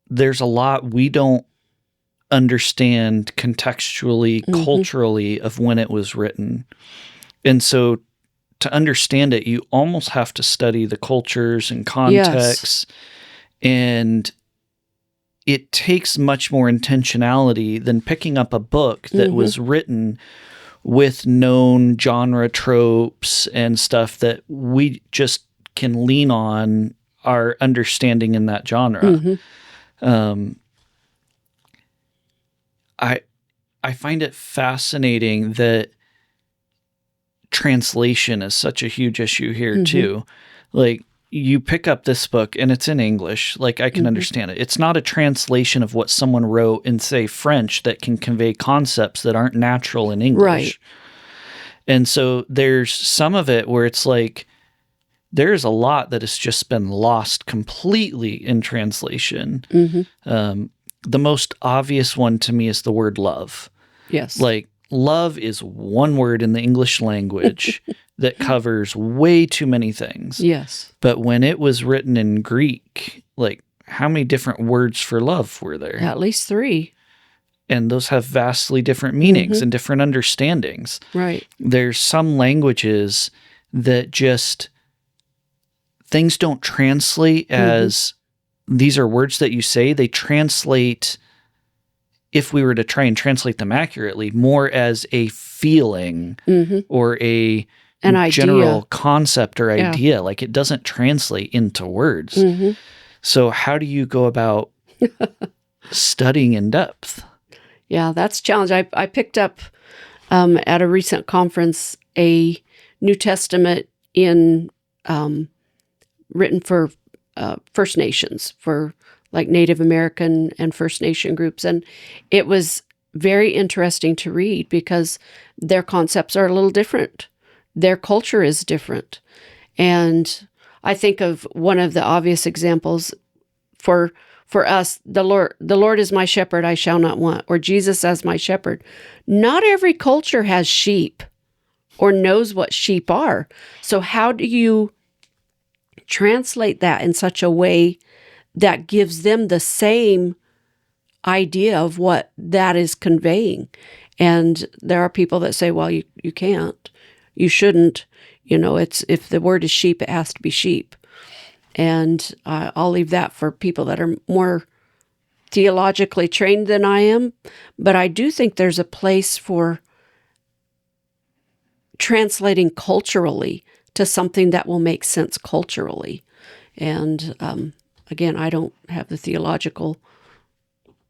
S2: there's a lot we don't understand contextually, culturally, of when it was written. And so to understand it, you almost have to study the cultures and contexts. Yes. And it takes much more intentionality than picking up a book that was written with known genre tropes and stuff that we just can lean on our understanding in that genre. I find it fascinating that translation is such a huge issue here too. Like, you pick up this book and it's in English. Like, I can understand it. It's not a translation of what someone wrote in, say, French that can convey concepts that aren't natural in English. Right. And so there's some of it where it's like, there's a lot that has just been lost completely in translation. The most obvious one to me is the word love. Yes. Like, love is one word in the English language that covers way too many things. Yes. But when it was written in Greek, like, how many different words for love were there?
S1: At least 3.
S2: And those have vastly different meanings and different understandings. Right. There's some languages that just, things don't translate as, these are words that you say. They translate, if we were to try and translate them accurately, more as a feeling or an general concept or idea. Yeah. Like, it doesn't translate into words. So how do you go about studying in depth?
S1: Yeah, that's a challenge. I picked up at a recent conference a New Testament in written for First Nations, for like Native American and First Nation groups. And it was very interesting to read because their concepts are a little different. Their culture is different. And I think of one of the obvious examples for us, the Lord is my shepherd, I shall not want, or Jesus as my shepherd. Not every culture has sheep or knows what sheep are. So how do you translate that in such a way that gives them the same idea of what that is conveying? And there are people that say, well, you can't, you shouldn't, it's, if the word is sheep, it has to be sheep. And I'll leave that for people that are more theologically trained than I am. But I do think there's a place for translating culturally to something that will make sense culturally. And again, I don't have the theological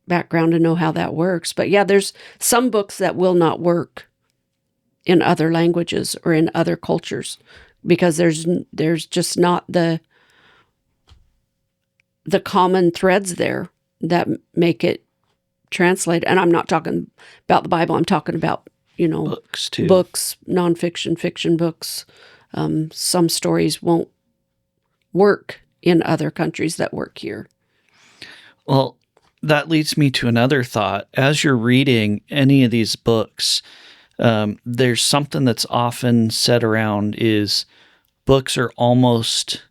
S1: background to know how that works. But yeah, there's some books that will not work in other languages or in other cultures because there's just not the common threads there that make it translate. And I'm not talking about the Bible. I'm talking about,
S2: books too.
S1: Books, nonfiction, fiction books. Some stories won't work in other countries that work here.
S2: Well, that leads me to another thought. As you're reading any of these books, there's something that's often said around is books are almost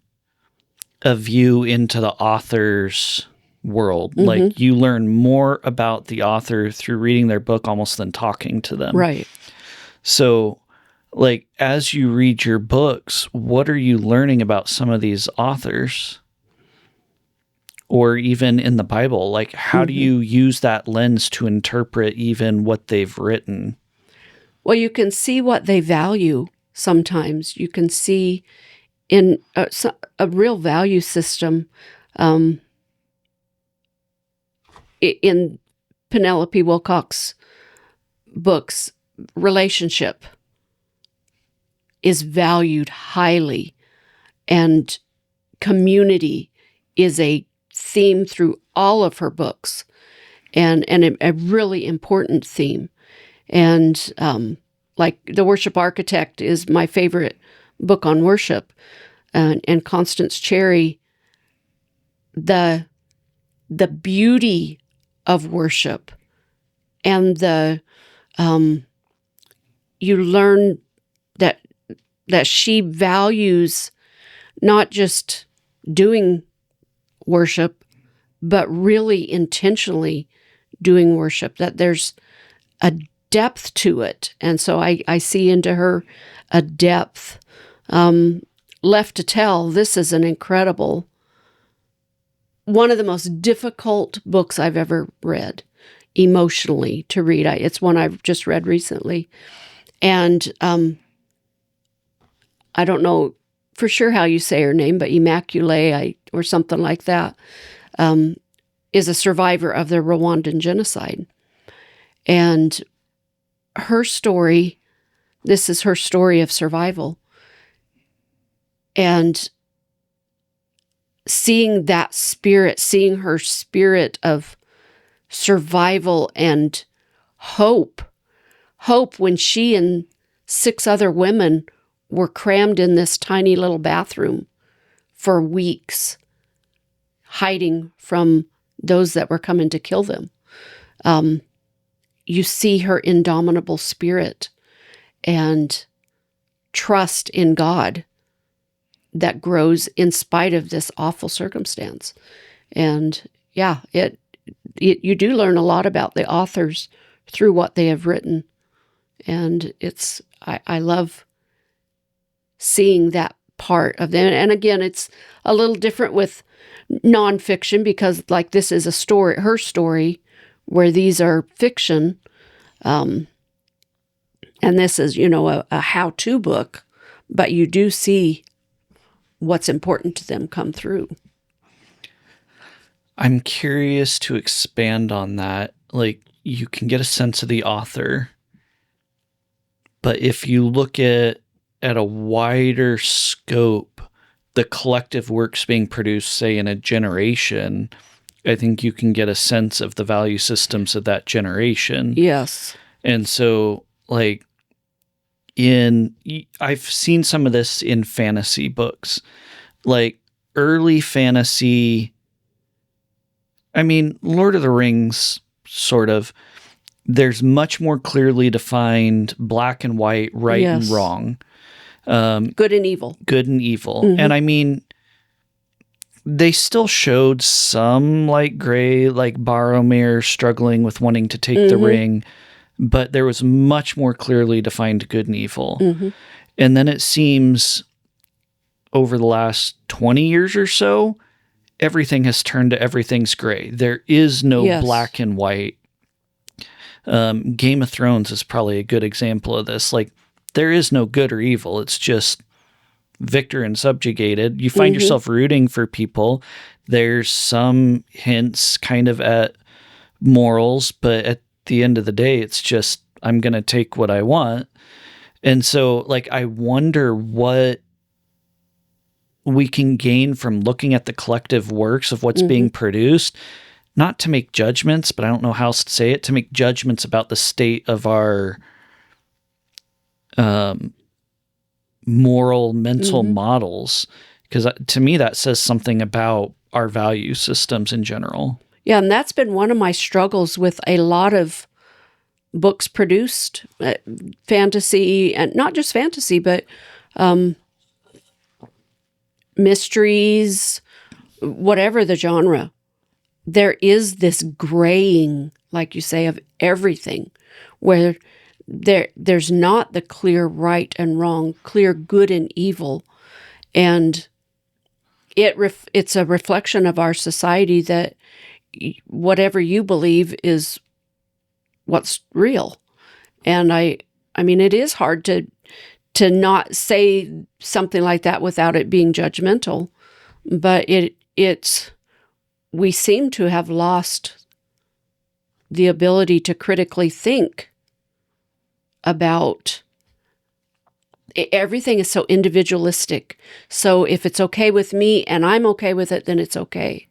S2: a view into the author's world. Like, you learn more about the author through reading their book almost than talking to them. Right. So, like, as you read your books, what are you learning about some of these authors? or even in the Bible? Like, how do you use that lens to interpret even what they've written?
S1: Well, you can see what they value sometimes. You can see in a real value system in Penelope Wilcock's books. Relationship is valued highly, and community is a theme through all of her books, and a really important theme. And like The Worship Architect is my favorite book on worship, and Constance Cherry, the beauty of worship, and you learn that she values not just doing worship, but really intentionally doing worship, that there's a depth to it. And so I see into her a depth. Left to Tell, this is an incredible, one of the most difficult books I've ever read emotionally to read. It's one I've just read recently. And I don't know for sure how you say her name, but Immaculée or something like that, is a survivor of the Rwandan genocide. And her story, this is her story of survival. And seeing that spirit, seeing her spirit of survival and hope when she and 6 other women were crammed in this tiny little bathroom for weeks, hiding from those that were coming to kill them. You see her indomitable spirit and trust in God that grows in spite of this awful circumstance. And yeah, you do learn a lot about the authors through what they have written. And I love seeing that part of them. And again, it's a little different with nonfiction, because like this is a story, her story, where these are fiction. And this is, a how-to book, but you do see what's important to them come through.
S2: I'm curious to expand on that. Like, you can get a sense of the author, but if you look at a wider scope, the collective works being produced, say, in a generation, I think you can get a sense of the value systems of that generation.
S1: Yes.
S2: And so, like, I've seen some of this in fantasy books, like early fantasy. I mean, Lord of the Rings, sort of, there's much more clearly defined black and white, right and wrong.
S1: Good and evil.
S2: Good and evil.
S1: Mm-hmm.
S2: And I mean, they still showed some like gray, like Boromir struggling with wanting to take the ring, but there was much more clearly defined good and evil. Mm-hmm. And then it seems over the last 20 years or so, everything has turned to everything's gray. There is no black and white. Game of Thrones is probably a good example of this. Like, there is no good or evil. It's just victor and subjugated. You find yourself rooting for people. There's some hints kind of at morals, but at the end of the day, it's just, I'm going to take what I want. And so, like, I wonder what we can gain from looking at the collective works of what's being produced, not to make judgments, but I don't know how else to say it, to make judgments about the state of our moral, mental models. Because to me, that says something about our value systems in general.
S1: Yeah, and that's been one of my struggles with a lot of books produced, fantasy, and not just fantasy, but mysteries, whatever the genre. There is this graying, like you say, of everything, where there's not the clear right and wrong, clear good and evil. And it's a reflection of our society that whatever you believe is what's real. And I mean, it is hard to not say something like that without it being judgmental, but we seem to have lost the ability to critically think about everything. Is so individualistic. So if it's okay with me and I'm okay with it, then it's okay.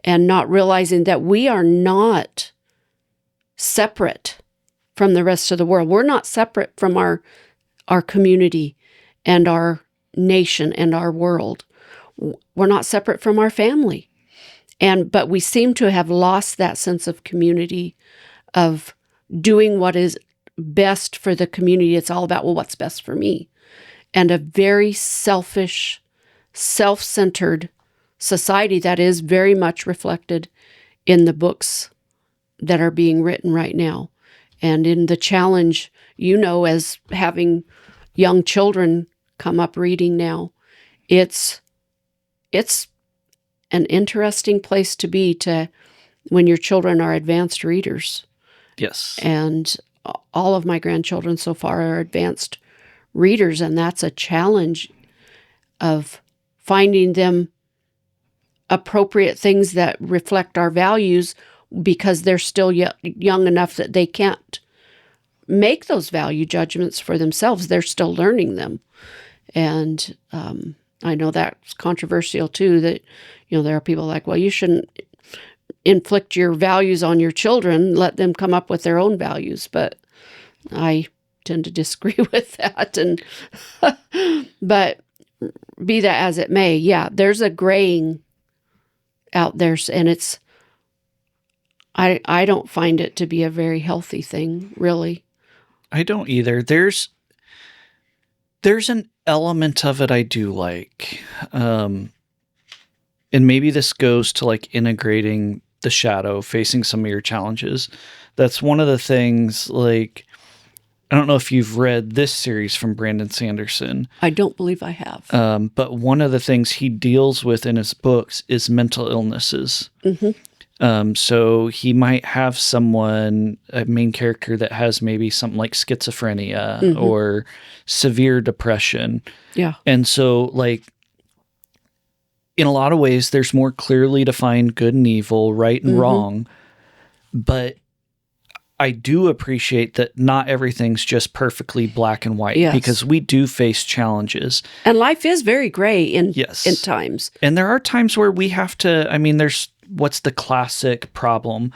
S1: And not realizing that we are not separate from the rest of the world. We're not separate from our community and our nation and our world. We're not separate from our family. But we seem to have lost that sense of community, of doing what is best for the community. It's all about, well, what's best for me? And a very selfish, self-centered society that is very much reflected in the books that are being written right now. And in the challenge, as having young children come up reading now, it's an interesting place to be when your children are advanced readers.
S2: Yes.
S1: And all of my grandchildren so far are advanced readers, and that's a challenge of finding them appropriate things that reflect our values, because they're still young enough that they can't make those value judgments for themselves. They're still learning them. And I know that's controversial too, that, there are people like, well, you shouldn't inflict your values on your children, let them come up with their own values. But I tend to disagree with that. And but be that as it may, yeah, there's a graying out there, and I don't find it to be a very healthy thing, really.
S2: I don't either. There's an element of it I do like. And maybe this goes to like integrating the shadow, facing some of your challenges. That's one of the things, like, I don't know if you've read this series from Brandon Sanderson.
S1: I don't believe I have.
S2: But one of the things he deals with in his books is mental illnesses. Mm-hmm. So he might have a main character that has maybe something like schizophrenia mm-hmm. or severe depression.
S1: Yeah.
S2: And so, like, in a lot of ways, there's more clearly defined good and evil, right and mm-hmm. wrong. But I do appreciate that not everything's just perfectly black and white, yes. because we do face challenges.
S1: And life is very gray in
S2: yes.
S1: times.
S2: And there are times where we have to, what's the classic problem?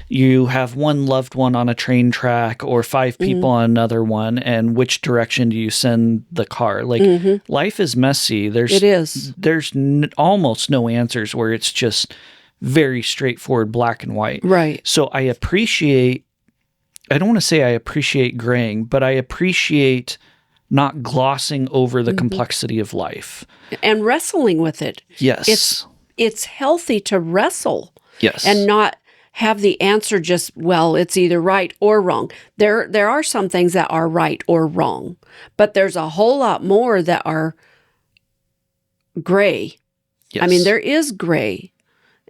S2: You have one loved one on a train track or 5 people mm-hmm. on another one, and which direction do you send the car? Like, mm-hmm. life is messy.
S1: It is.
S2: There's almost no answers where it's just very straightforward black and white.
S1: Right.
S2: So I don't want to say I appreciate graying, but I appreciate not glossing over the mm-hmm. complexity of life.
S1: And wrestling with it.
S2: Yes.
S1: It's healthy to wrestle.
S2: Yes.
S1: And not have the answer just, well, it's either right or wrong. There are some things that are right or wrong, but there's a whole lot more that are gray.
S2: Yes.
S1: There is gray,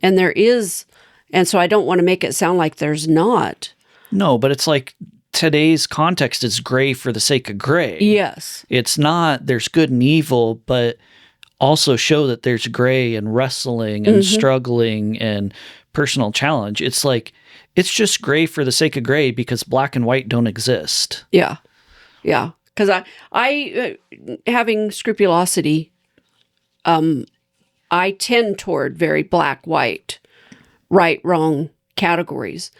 S1: and so I don't want to make it sound like there's not.
S2: No, but it's like today's context is gray for the sake of gray.
S1: Yes.
S2: It's not, there's good and evil, but also show that there's gray and wrestling and mm-hmm. struggling and personal challenge. It's like, it's just gray for the sake of gray because black and white don't exist.
S1: Yeah. Yeah. Because I having scrupulosity, I tend toward very black, white, right, wrong categories.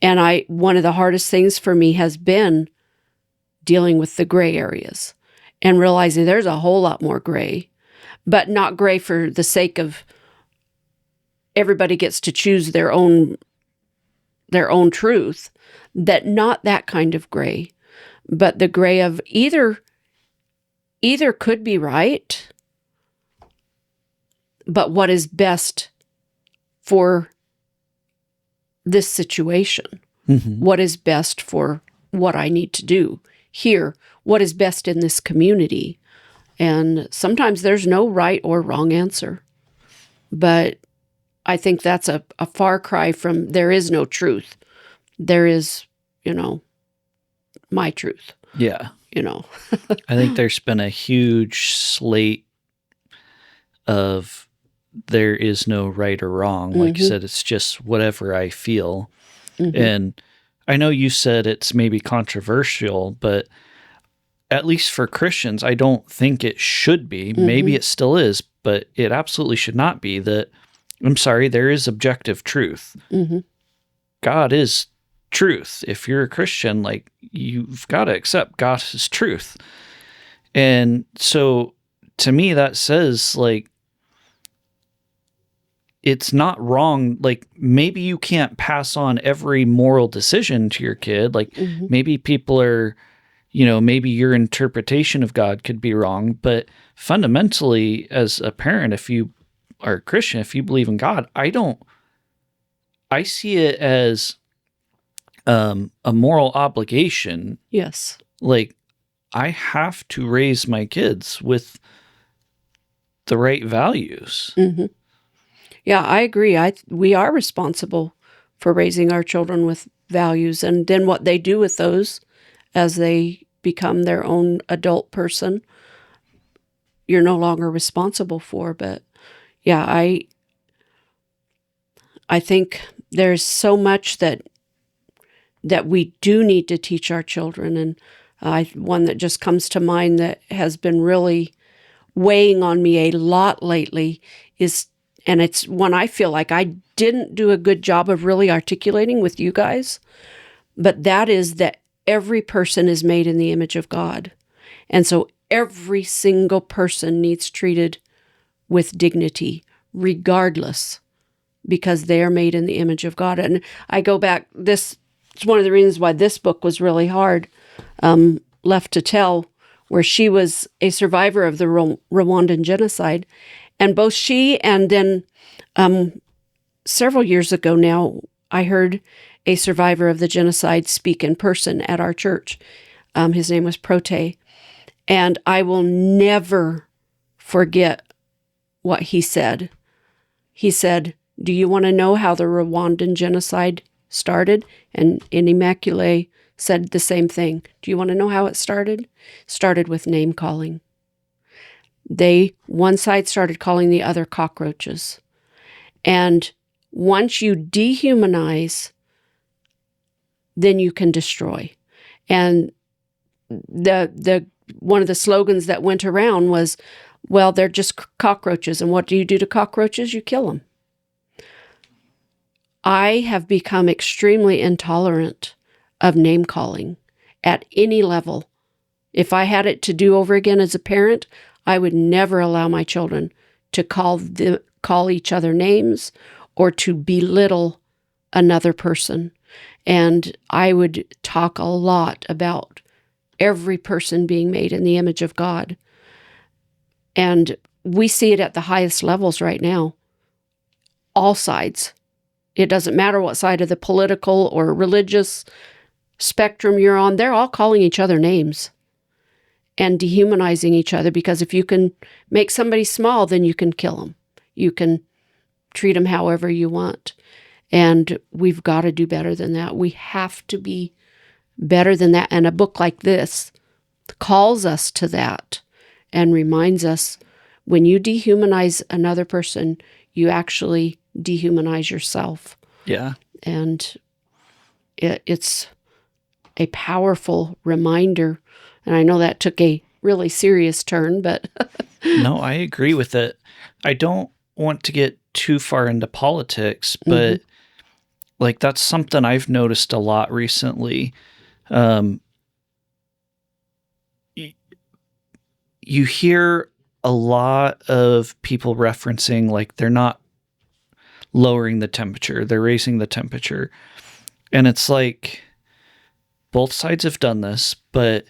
S1: And one of the hardest things for me has been dealing with the gray areas and realizing there's a whole lot more gray, but not gray for the sake of everybody gets to choose their own truth. Not that kind of gray, but the gray of either could be right, but what is best for this situation? Mm-hmm. What is best for what I need to do here? What is best in this community? And sometimes there's no right or wrong answer. But I think that's a far cry from there is no truth. There is, my truth,
S2: Yeah.
S1: I
S2: I think there's been a huge slate of there is no right or wrong. Like you said, it's just whatever I feel. And I know you said it's maybe controversial, but at least for Christians, I don't think it should be. Maybe it still is, but it absolutely should not be that, I'm sorry, there is objective truth. God is truth. If you're a Christian, like, you've got to accept God is truth. And so to me, that says, like, it's not wrong. Like, maybe you can't pass on every moral decision to your kid. Like, maybe people are, maybe your interpretation of God could be wrong. But fundamentally, as a parent, if you are a Christian, if you believe in God, I see it as a moral obligation.
S1: Yes.
S2: Like, I have to raise my kids with the right values.
S1: Yeah, I agree. We are responsible for raising our children with values, and then what they do with those as they become their own adult person, you're no longer responsible for. But yeah, I think there's so much that we do need to teach our children, and one that just comes to mind that has been really weighing on me a lot lately is, and it's one I feel like I didn't do a good job of really articulating with you guys, but that is that every person is made in the image of God. And so every single person needs treated with dignity, regardless, because they are made in the image of God. And I go back, this is one of the reasons why this book was really hard, Left to Tell, where she was a survivor of the Rwandan genocide. And both she and then several years ago now, I heard a survivor of the genocide speak in person at our church. His name was Prote. And I will never forget what he said. He said, "Do you want to know how the Rwandan genocide started?" And Immaculée said the same thing. Do you want to know how it started? Started with name calling. One side started calling the other cockroaches. And once you dehumanize, then you can destroy. And the one of the slogans that went around was, well, they're just cockroaches. And what do you do to cockroaches? You kill them. I have become extremely intolerant of name calling at any level. If I had it to do over again as a parent, I would never allow my children to call each other names or to belittle another person. And I would talk a lot about every person being made in the image of God. And we see it at the highest levels right now. All sides. It doesn't matter what side of the political or religious spectrum you're on, they're all calling each other names and dehumanizing each other, because if you can make somebody small, then you can kill them. You can treat them however you want. And we've got to do better than that. We have to be better than that. And a book like this calls us to that and reminds us, when you dehumanize another person, you actually dehumanize yourself.
S2: Yeah.
S1: And it's a powerful reminder. And I know that took a really serious turn, but...
S2: No, I agree with it. I don't want to get too far into politics, but like, that's something I've noticed a lot recently. You hear a lot of people referencing, like, they're not lowering the temperature, they're raising the temperature. And it's like, both sides have done this, but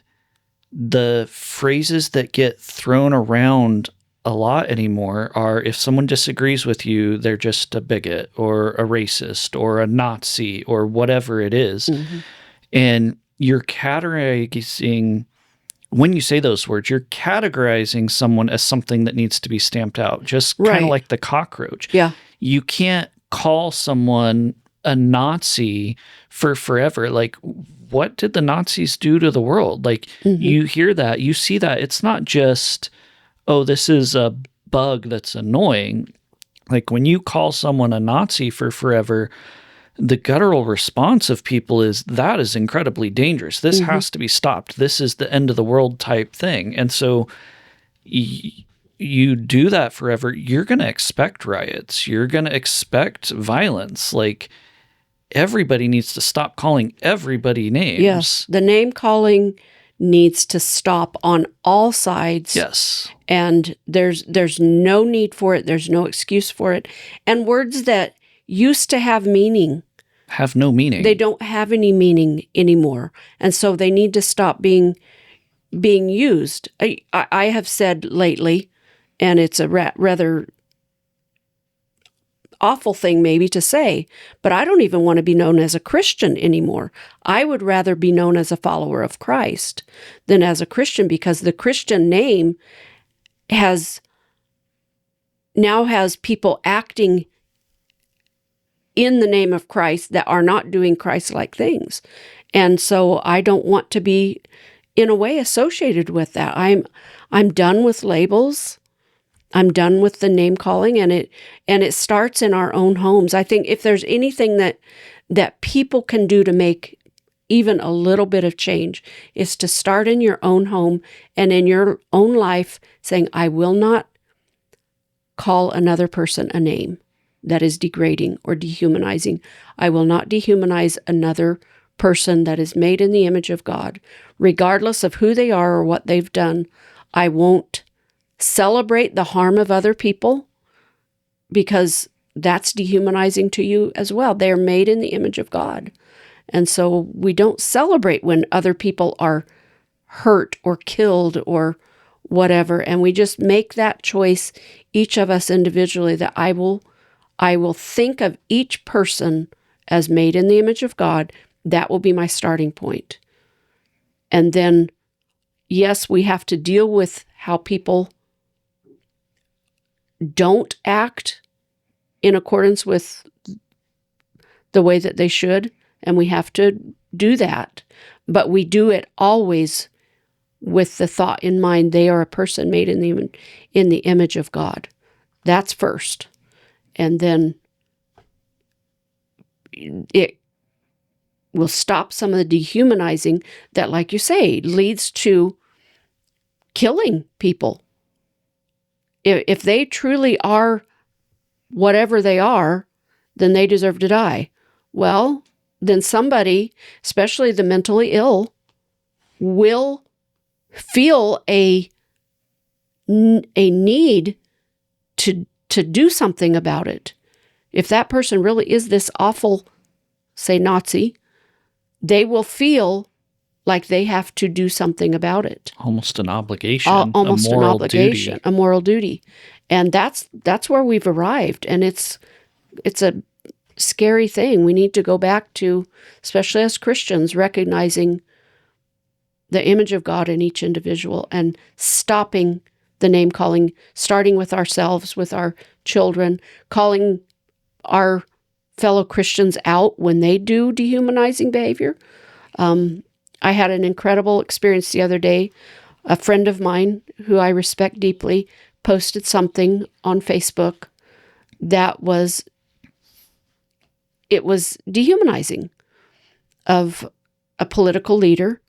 S2: the phrases that get thrown around a lot anymore are, if someone disagrees with you, they're just a bigot or a racist or a Nazi or whatever it is. And you're categorizing when you say those words, you're categorizing someone as something that needs to be stamped out, just kind
S1: Right.
S2: of like the cockroach.
S1: Yeah.
S2: You can't call someone a Nazi for forever. Like, what did the Nazis do to the world? Like, you hear that, you see that. It's not just, oh, this is a bug that's annoying. Like, when you call someone a Nazi for forever, the guttural response of people is, that is incredibly dangerous. This has to be stopped. This is the end of the world type thing. And so you do that forever, you're going to expect riots. You're going to expect violence. Like, everybody needs to stop calling everybody names.
S1: Yes. The name calling needs to stop on all sides.
S2: Yes.
S1: And there's no need for it. There's no excuse for it. And words that used to have meaning
S2: Have no meaning.
S1: they don't have any meaning anymore. And so they need to stop being used. I have said lately, and it's a rather awful thing maybe to say, but I don't even want to be known as a Christian anymore. I would rather be known as a follower of Christ than as a Christian, because the Christian name now has people acting in the name of Christ that are not doing Christ-like things. And so I don't want to be, in a way, associated with that. I'm done with labels. I'm done with the name calling, and it starts in our own homes. I think if there's anything that people can do to make even a little bit of change, is to start in your own home and in your own life, saying, I will not call another person a name that is degrading or dehumanizing. I will not dehumanize another person that is made in the image of God, regardless of who they are or what they've done. I won't celebrate the harm of other people, because that's dehumanizing to you as well. They're made in the image of God. And so we don't celebrate when other people are hurt or killed or whatever. And we just make that choice, each of us individually, that I will think of each person as made in the image of God. That will be my starting point. And then, yes, we have to deal with how people don't act in accordance with the way that they should, and we have to do that. But we do it always with the thought in mind, they are a person made in the image of God. That's first. And then it will stop some of the dehumanizing that, like you say, leads to killing people. If they truly are whatever they are, then they deserve to die. Well, then somebody, especially the mentally ill, will feel a need to do something about it. If that person really is this awful, say, Nazi, they will feel like they have to do something about it.
S2: Almost an obligation.
S1: Almost
S2: a
S1: an
S2: moral
S1: obligation,
S2: duty.
S1: a moral duty. And that's where we've arrived. And it's a scary thing. We need to go back to, especially as Christians, recognizing the image of God in each individual and stopping the name calling, starting with ourselves, with our children, calling our fellow Christians out when they do dehumanizing behavior. I had an incredible experience the other day. A friend of mine who I respect deeply posted something on Facebook that was dehumanizing of a political leader.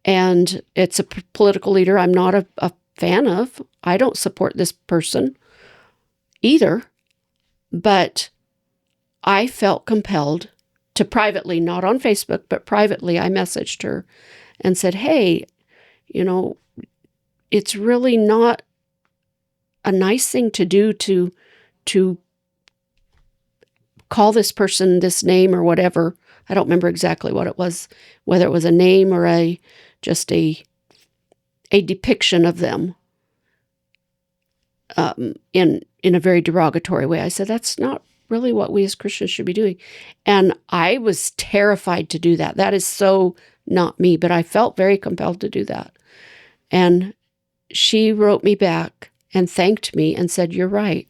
S1: And it's a political leader I'm not a fan of. I don't support this person either. But I felt compelled to privately, not on Facebook, but privately, I messaged her and said, hey, it's really not a nice thing to do to call this person this name or whatever. I don't remember exactly what it was, whether it was a name or just a depiction of them in a very derogatory way. I said, that's not really what we as Christians should be doing. And I was terrified to do that. That is so not me, but I felt very compelled to do that. And she wrote me back and thanked me and said, "You're right.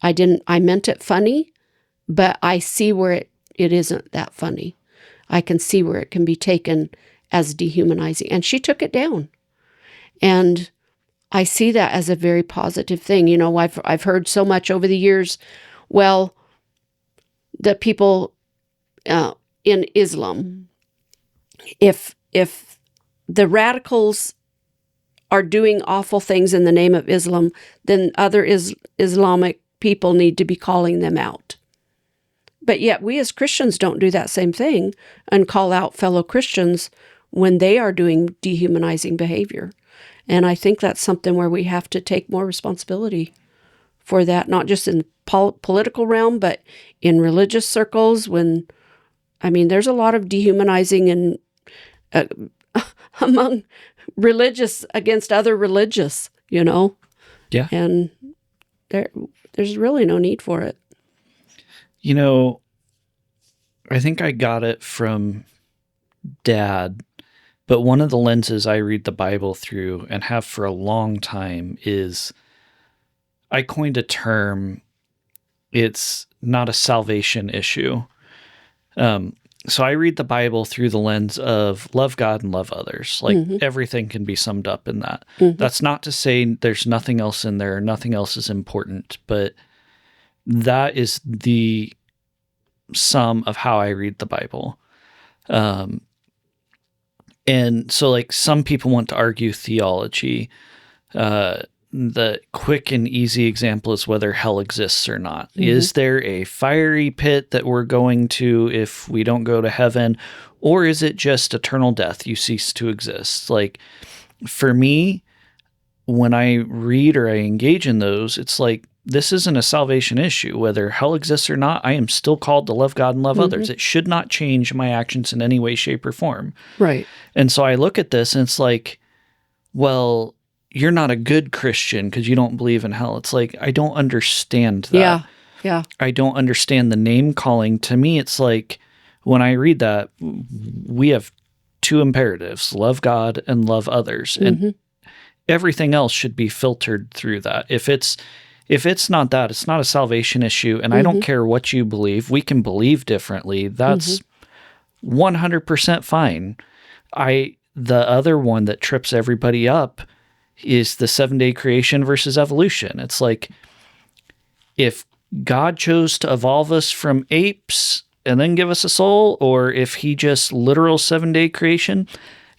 S1: I meant it funny, but I see where it isn't that funny. I can see where it can be taken as dehumanizing." And she took it down. And I see that as a very positive thing. You know, I've heard so much over the years, well, the people in Islam, if the radicals are doing awful things in the name of Islam, then other Islamic people need to be calling them out. But yet we as Christians don't do that same thing and call out fellow Christians when they are doing dehumanizing behavior. And I think that's something where we have to take more responsibility for that, not just in political realm, but in religious circles. There's a lot of dehumanizing and among religious against other religious, you know?
S2: Yeah.
S1: And there's really no need for it.
S2: You know, I think I got it from Dad, but one of the lenses I read the Bible through and have for a long time is, I coined a term, it's not a salvation issue. So I read the Bible through the lens of love God and love others. Like everything can be summed up in that. That's not to say there's nothing else in there, nothing else is important, but that is the sum of how I read the Bible. And so like some people want to argue theology. The quick and easy example is whether hell exists or not. Is there a fiery pit that we're going to if we don't go to heaven? Or is it just eternal death? You cease to exist. Like for me, when I read or I engage in those, it's like, this isn't a salvation issue. Whether hell exists or not, I am still called to love God and love others. It should not change my actions in any way, shape, or form. Right. And so I look at this and it's like, well, you're not a good Christian because you don't believe in hell. It's like, I don't understand that. Yeah. I don't understand the name calling. To me, it's like, when I read that, we have two imperatives, love God and love others. And everything else should be filtered through that. If it's not that, it's not a salvation issue. And I don't care what you believe. We can believe differently. That's 100% fine. The other one that trips everybody up is the 7-day creation versus evolution. It's like, if God chose to evolve us from apes and then give us a soul, or if he just literal 7-day creation,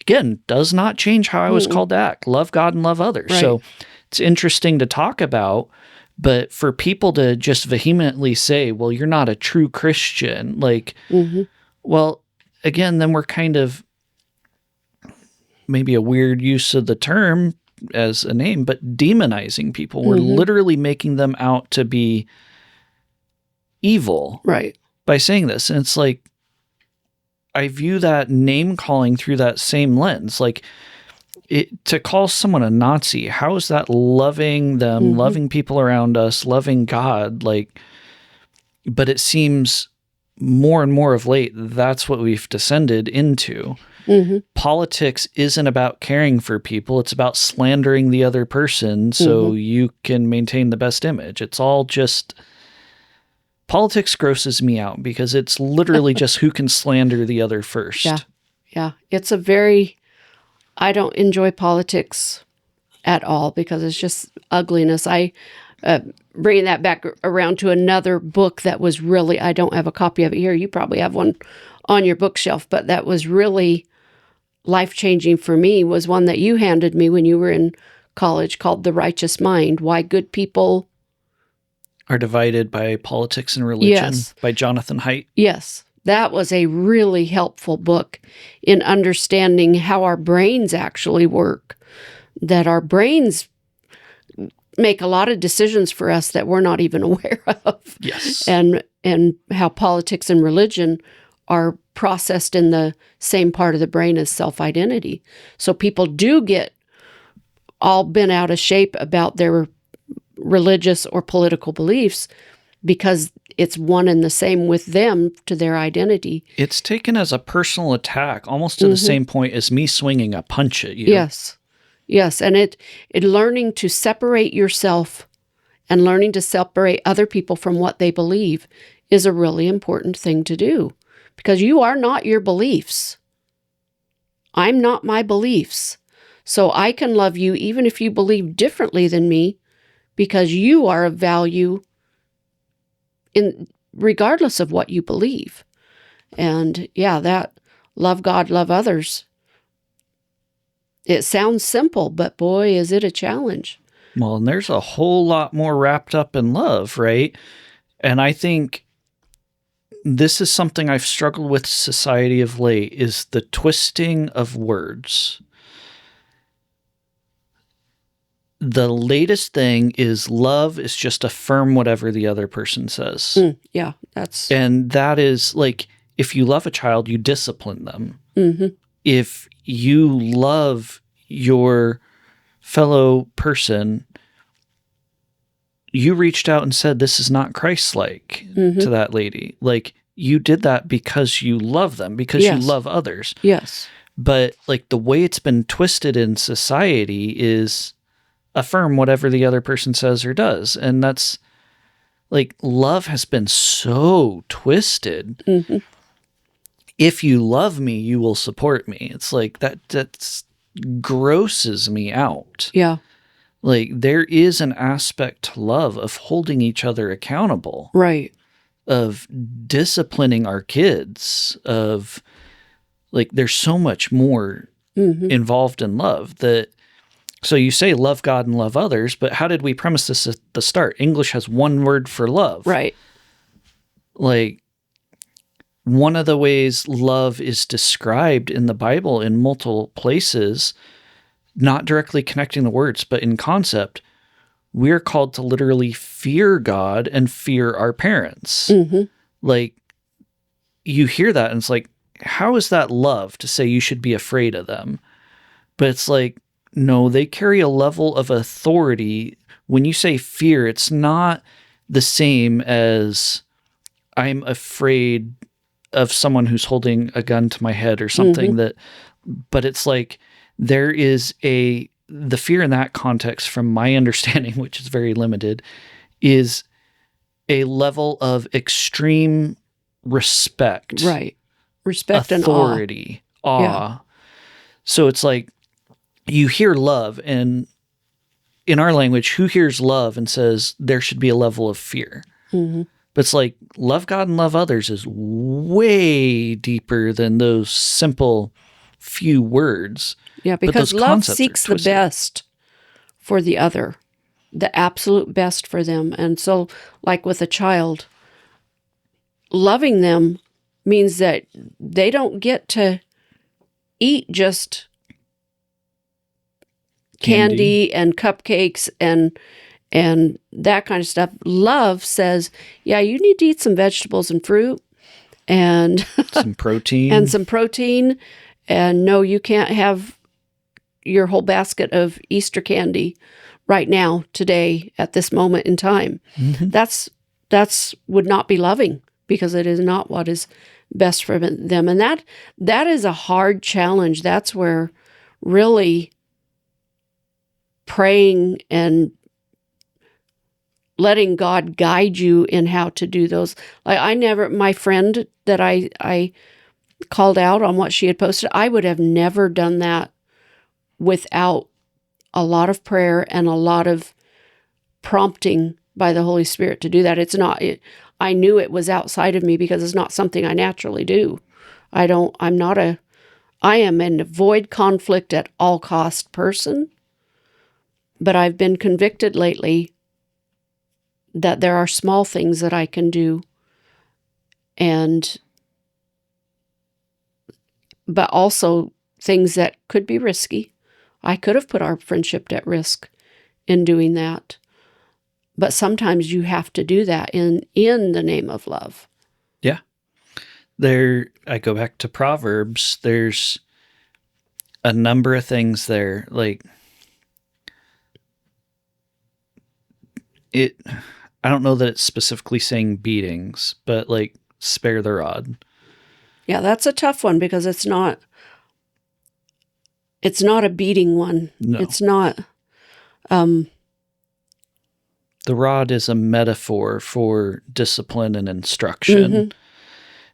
S2: again, does not change how I was called to act. Love God and love others. Right. So it's interesting to talk about, but for people to just vehemently say, well, you're not a true Christian, like, well, again, then we're kind of, maybe a weird use of the term as a name, but demonizing people. We're literally making them out to be evil. Right. By saying this. And it's like, I view that name calling through that same lens. Like, to call someone a Nazi, how is that loving them, loving people around us, loving God? Like, but it seems more and more of late, that's what we've descended into. Politics isn't about caring for people. It's about slandering the other person so you can maintain the best image. It's all just, politics grosses me out because it's literally just who can slander the other first. Yeah. It's I don't enjoy politics at all because it's just ugliness. Bringing that back around to another book that was really, I don't have a copy of it here. You probably have one on your bookshelf, but that was really life-changing for me, was one that you handed me when you were in college, called The Righteous Mind, Why Good People Are Divided by Politics and Religion, by Jonathan Haidt.
S1: Yes. That was a really helpful book in understanding how our brains actually work, that our brains make a lot of decisions for us that we're not even aware of. Yes. And how politics and religion are processed in the same part of the brain as self-identity. So people do get all bent out of shape about their religious or political beliefs because it's one and the same with them to their identity.
S2: It's taken as a personal attack, almost to the same point as me swinging a punch at you.
S1: Yes. Yes, and it learning to separate yourself and learning to separate other people from what they believe is a really important thing to do, because you are not your beliefs. I'm not my beliefs. So I can love you even if you believe differently than me, because you are of value regardless of what you believe. And yeah, that love God, love others. It sounds simple, but boy, is it a challenge.
S2: Well, and there's a whole lot more wrapped up in love, right? And I think this is something I've struggled with society of late, is the twisting of words. The latest thing is love is just affirm whatever the other person says.
S1: Yeah, that's...
S2: And that is like, if you love a child, you discipline them.
S1: Mm-hmm.
S2: If you love your fellow person, you reached out and said, this is not Christ-like to that lady. Like, you did that because you love them, because you love others.
S1: Yes.
S2: But like the way it's been twisted in society is affirm whatever the other person says or does. And that's like, love has been so twisted.
S1: Mm-hmm.
S2: If you love me, you will support me. It's like that's grosses me out.
S1: Yeah.
S2: Like, there is an aspect to love of holding each other accountable.
S1: Right.
S2: Of disciplining our kids, of like, there's so much more involved in love. That, so you say love God and love others, but how did we premise this at the start? English has one word for love.
S1: Right.
S2: Like, one of the ways love is described in the Bible in multiple places, not directly connecting the words, but in concept, we're called to literally fear God and fear our parents.
S1: Mm-hmm.
S2: Like, you hear that and it's like, how is that love to say you should be afraid of them? But it's like, no, they carry a level of authority. When you say fear, it's not the same as I'm afraid of someone who's holding a gun to my head or something, but it's like, there is the fear in that context, from my understanding, which is very limited, is a level of extreme respect.
S1: Right. Respect
S2: authority,
S1: and awe.
S2: Yeah. So it's like, you hear love, and in our language, who hears love and says there should be a level of fear?
S1: Mm-hmm.
S2: But it's like, love God and love others is way deeper than those simple few words.
S1: Yeah, because love seeks the best for the other, the absolute best for them. And so, like with a child, loving them means that they don't get to eat just candy and cupcakes and that kind of stuff. Love says, yeah, you need to eat some vegetables and fruit and
S2: some protein.
S1: And no, you can't have your whole basket of Easter candy right now, today, at this moment in time. Mm-hmm. That's would not be loving, because it is not what is best for them. And that is a hard challenge. That's where really praying and letting God guide you in how to do those. Like, my friend that I called out on what she had posted, I would have never done that without a lot of prayer and a lot of prompting by the Holy Spirit to do that. I knew it was outside of me, because it's not something I naturally do. I am an avoid conflict at all cost person, but I've been convicted lately that there are small things that I can do, but also things that could be risky. I could have put our friendship at risk in doing that. But sometimes you have to do that in the name of love.
S2: Yeah. I go back to Proverbs. There's a number of things there. Like, I don't know that it's specifically saying beatings, but like, spare the rod.
S1: Yeah, that's a tough one, because it's not it's not a beating one.
S2: No.
S1: It's not.
S2: The rod is a metaphor for discipline and instruction.
S1: Mm-hmm.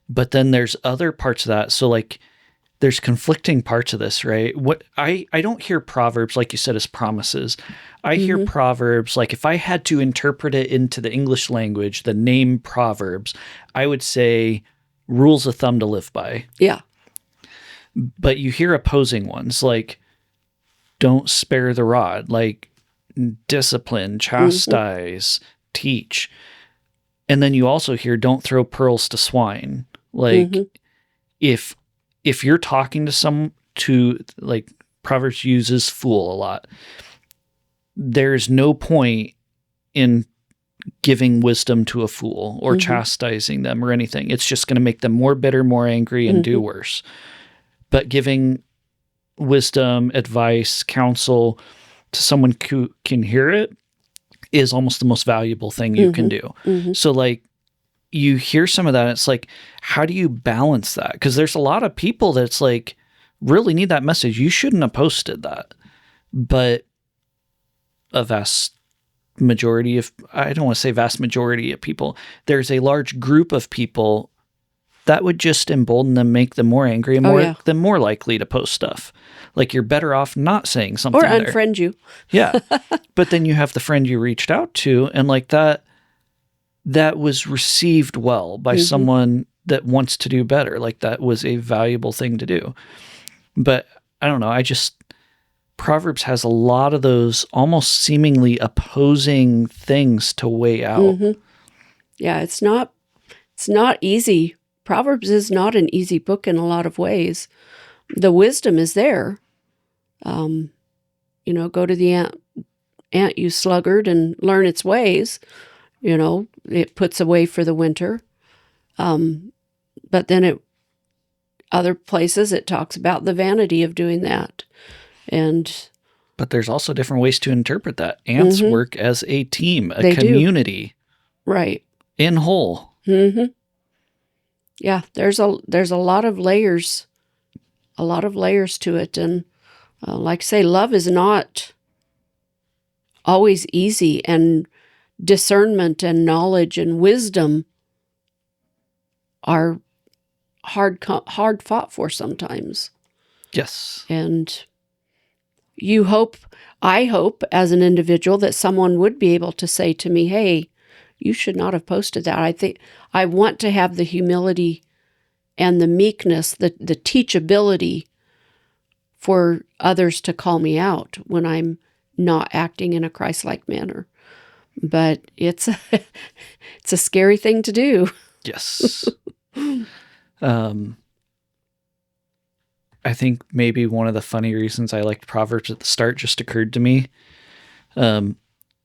S2: But then there's other parts of that. So like there's conflicting parts of this, right? What I don't hear Proverbs, like you said, as promises. I hear Proverbs, like if I had to interpret it into the English language, the name Proverbs, I would say rules of thumb to live by.
S1: Yeah.
S2: But you hear opposing ones like don't spare the rod, like discipline, chastise, teach. And then you also hear don't throw pearls to swine. Like if you're talking to like Proverbs uses fool a lot, there's no point in giving wisdom to a fool or chastising them or anything. It's just going to make them more bitter, more angry, and do worse. But giving wisdom, advice, counsel to someone who can hear it is almost the most valuable thing you can do. So like you hear some of that, and it's like, how do you balance that? Because there's a lot of people that's like really need that message. You shouldn't have posted that. But a vast majority of, I don't want to say vast majority of people, there's a large group of people that would just embolden them, make them more angry, and them more likely to post stuff. Like you're better off not saying something
S1: or unfriend you.
S2: Yeah. But then you have the friend you reached out to, and like that was received well by someone that wants to do better. Like that was a valuable thing to do. But I don't know. Proverbs has a lot of those almost seemingly opposing things to weigh out.
S1: Yeah, it's not easy. Proverbs is not an easy book in a lot of ways. The wisdom is there. Go to the ant, you sluggard, and learn its ways. It puts away for the winter. But then other places it talks about the vanity of doing that. But
S2: there's also different ways to interpret that. Ants work as a team, a
S1: they
S2: community.
S1: Do. Right.
S2: In whole.
S1: Yeah, there's a lot of layers. A lot of layers to it. And like I say, love is not always easy, and discernment and knowledge and wisdom are hard fought for sometimes.
S2: Yes.
S1: And I hope as an individual that someone would be able to say to me, hey, you should not have posted that. I think I want to have the humility and the meekness, the teachability for others to call me out when I'm not acting in a Christ-like manner. But it's a scary thing to do.
S2: Yes. I think maybe one of the funny reasons I liked Proverbs at the start just occurred to me.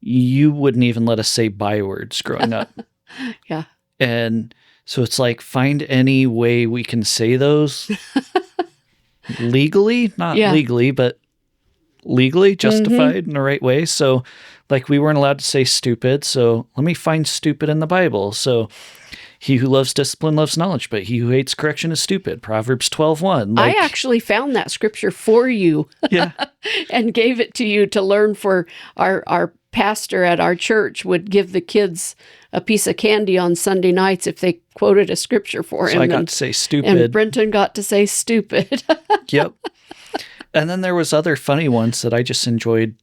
S2: You wouldn't even let us say bywords growing up.
S1: Yeah.
S2: And so it's like, find any way we can say those legally, not legally, but legally justified in the right way. So like we weren't allowed to say stupid. So let me find stupid in the Bible. So he who loves discipline loves knowledge, but he who hates correction is stupid. Proverbs 12:1.
S1: I actually found that scripture for you.
S2: Yeah.
S1: And gave it to you to learn for our pastor at our church would give the kids a piece of candy on Sunday nights if they quoted a scripture for him.
S2: So I got to say stupid.
S1: And Brenton got to say stupid.
S2: Yep. And then there was other funny ones that I just enjoyed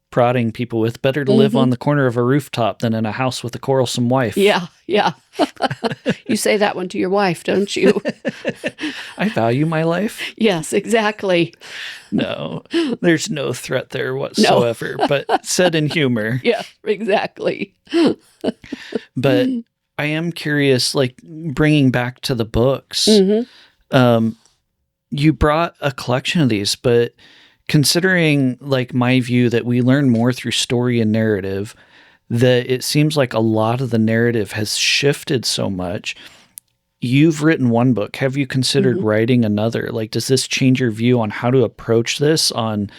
S2: prodding people with. Better to live on the corner of a rooftop than in a house with a quarrelsome wife.
S1: Yeah. You say that one to your wife, don't you?
S2: I value my life.
S1: Yes, exactly.
S2: No, there's no threat there whatsoever, but said in humor.
S1: Yeah, exactly.
S2: But I am curious, like bringing back to the books, you brought a collection of these, but considering like my view that we learn more through story and narrative, that it seems like a lot of the narrative has shifted so much. You've written one book. Have you considered writing another? Like, does this change your view on how to approach this on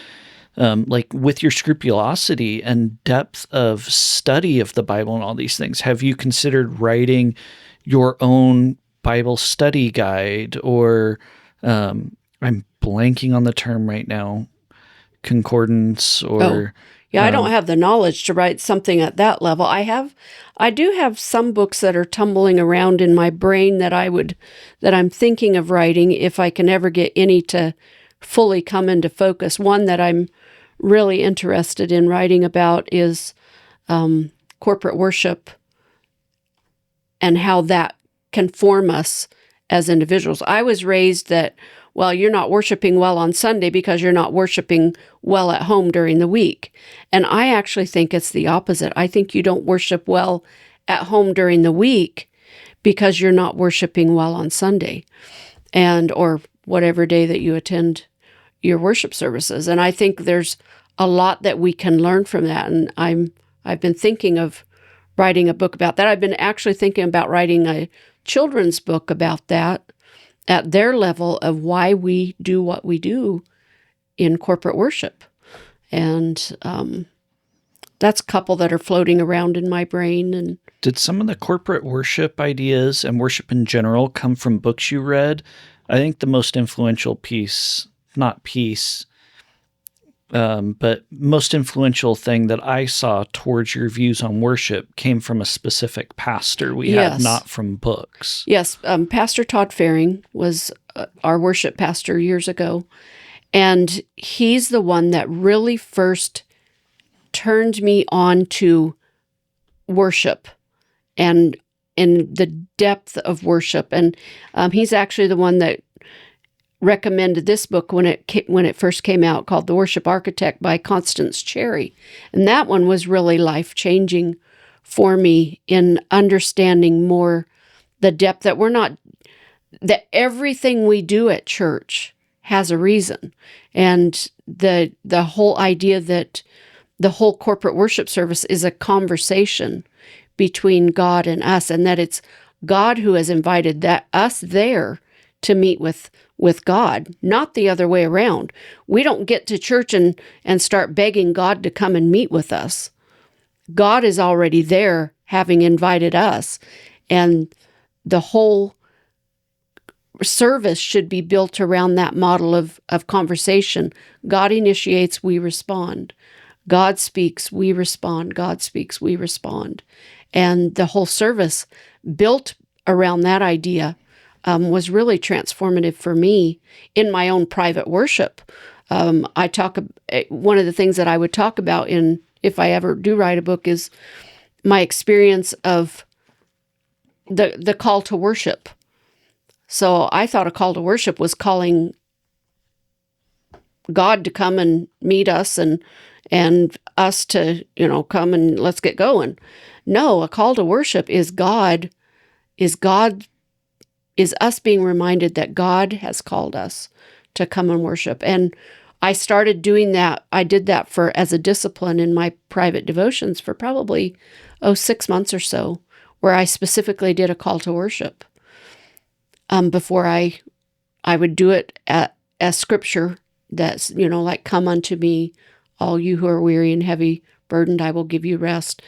S2: like with your scrupulosity and depth of study of the Bible and all these things? Have you considered writing your own Bible study guide or I'm blanking on the term right now, concordance or
S1: Yeah, I don't have the knowledge to write something at that level. I do have some books that are tumbling around in my brain that I'm thinking of writing if I can ever get any to fully come into focus. One that I'm really interested in writing about is corporate worship and how that can form us as individuals. I was raised that, well, you're not worshiping well on Sunday because you're not worshiping well at home during the week. And I actually think it's the opposite. I think you don't worship well at home during the week because you're not worshiping well on Sunday or whatever day that you attend your worship services. And I think there's a lot that we can learn from that. And I've been thinking of writing a book about that. I've been actually thinking about writing a children's book about that at their level of why we do what we do in corporate worship. And that's a couple that are floating around in my brain. And
S2: did some of the corporate worship ideas and worship in general come from books you read? I think the most influential but most influential thing that I saw towards your views on worship came from a specific pastor we had, not from books.
S1: Yes, Pastor Todd Faring was our worship pastor years ago, and he's the one that really first turned me on to worship and in the depth of worship. And he's actually the one that recommended this book when it first came out, called The Worship Architect by Constance Cherry. And that one was really life-changing for me in understanding more the depth that everything we do at church has a reason. And the whole idea that the whole corporate worship service is a conversation between God and us, and that it's God who has invited us there to meet with God, not the other way around. We don't get to church and start begging God to come and meet with us. God is already there, having invited us, and the whole service should be built around that model of conversation. God initiates, we respond. God speaks, we respond. God speaks, we respond. And the whole service built around that idea was really transformative for me in my own private worship. One of the things that I would talk about if I ever do write a book is my experience of the call to worship. So I thought a call to worship was calling God to come and meet us and us to, come and let's get going. No, a call to worship is us being reminded that God has called us to come and worship. And I started doing that. I did that as a discipline in my private devotions for probably 6 months or so, where I specifically did a call to worship. Before I would do it as scripture that's, like, come unto me, all you who are weary and heavy burdened, I will give you rest.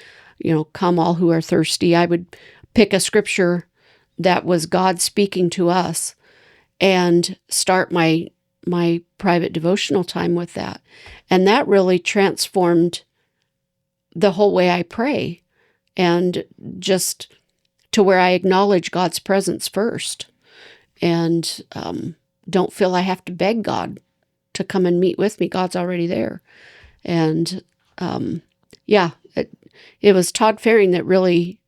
S1: Come all who are thirsty. I would pick a scripture that was God speaking to us and start my private devotional time with that. And that really transformed the whole way I pray, and just to where I acknowledge God's presence first and don't feel I have to beg God to come and meet with me. God's already there. And it was Todd Faring that really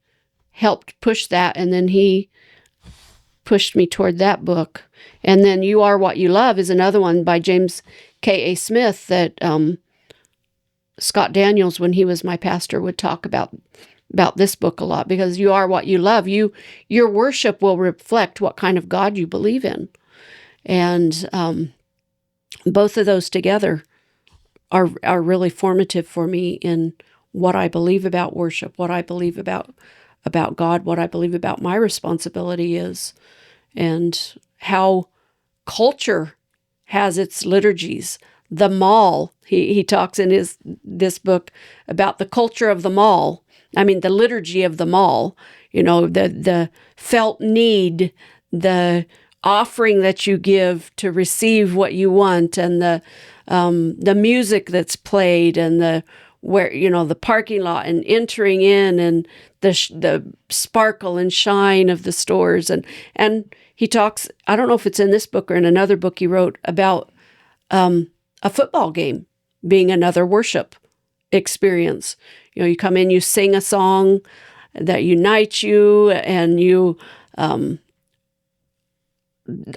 S1: helped push that. And then he pushed me toward that book. And then You Are What You Love is another one by James K.A. Smith that Scott Daniels, when he was my pastor, would talk about this book a lot, because you are what you love. Your worship will reflect what kind of God you believe in. And both of those together are really formative for me in what I believe about worship, what I believe about God, what I believe about my responsibility is, and how culture has its liturgies. The mall, he talks in this book about the culture of the mall. I mean, the liturgy of the mall, the felt need, offering that you give to receive what you want, and the music that's played, and the parking lot and entering in, and the sparkle and shine of the stores, and he talks, I don't know if it's in this book or in another book he wrote, about a football game being another worship experience. You come in, you sing a song that unites you, and you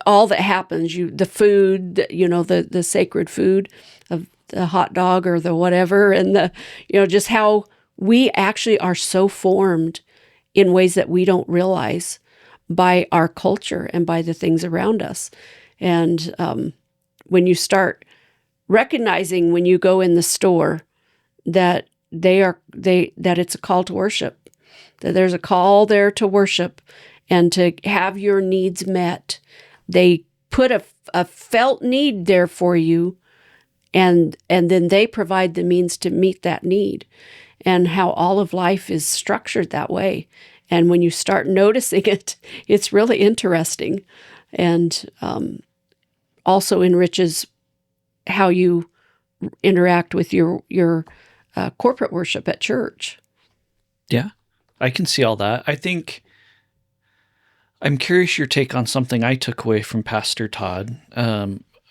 S1: all that happens, the food, the sacred food of the hot dog or the whatever, and just how we actually are so formed in ways that we don't realize by our culture and by the things around us. And when you start recognizing, when you go in the store, that that it's a call to worship, that there's a call there to worship and to have your needs met. They put a felt need there for you, and then they provide the means to meet that need, and how all of life is structured that way. And when you start noticing it, it's really interesting, and also enriches how you interact with your corporate worship at church.
S2: Yeah, I can see all that. I think I'm curious your take on something I took away from Pastor Todd.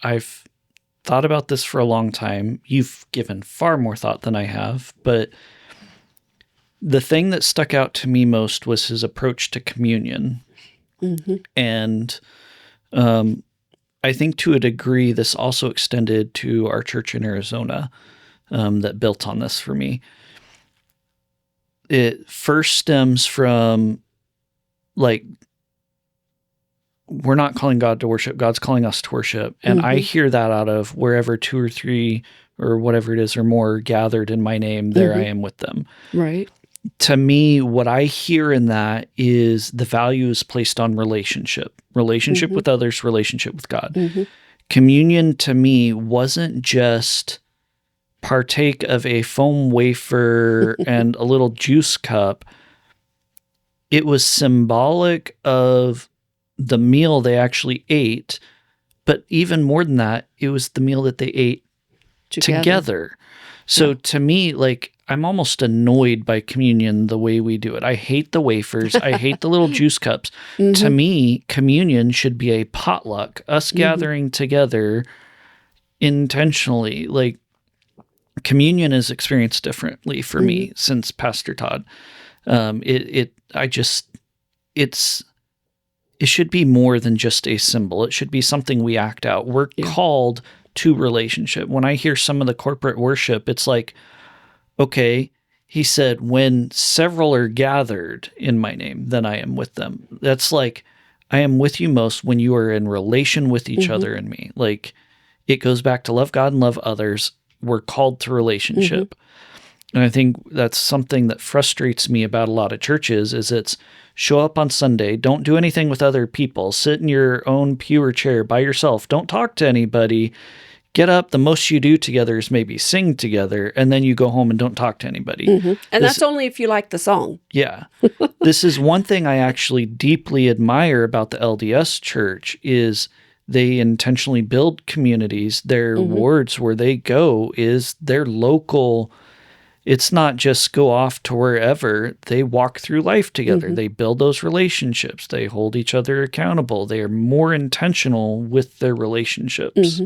S2: I've thought about this for a long time. You've given far more thought than I have, but the thing that stuck out to me most was his approach to communion. Mm-hmm. And I think to a degree, this also extended to our church in Arizona that built on this for me. It first stems from, we're not calling God to worship. God's calling us to worship. And I hear that out of wherever 2 or 3 or whatever it is or more gathered in my name, there I am with them.
S1: Right.
S2: To me, what I hear in that is the value is placed on relationship with others, relationship with God. Communion to me wasn't just partake of a foam wafer and a little juice cup. It was symbolic of the meal they actually ate, but even more than that, it was the meal that they ate together. So to me, I'm almost annoyed by communion the way we do it. I hate the wafers. I hate the little juice cups. To me, communion should be a potluck, us gathering together intentionally. Communion is experienced differently for me since Pastor Todd. It should be more than just a symbol. It should be something we act out. We're called to relationship. When I hear some of the corporate worship, it's like, okay, he said, when several are gathered in my name, then I am with them. That's like, I am with you most when you are in relation with each other and me. It goes back to love God and love others. We're called to relationship. And I think that's something that frustrates me about a lot of churches is it's show up on Sunday, don't do anything with other people, sit in your own pew or chair by yourself, don't talk to anybody, get up, the most you do together is maybe sing together, and then you go home and don't talk to anybody.
S1: And that's only if you like the song.
S2: Yeah. This is one thing I actually deeply admire about the LDS church is they intentionally build communities. Their wards where they go is their local. It's not just go off to wherever. They walk through life together. They build those relationships. They hold each other accountable. They are more intentional with their relationships.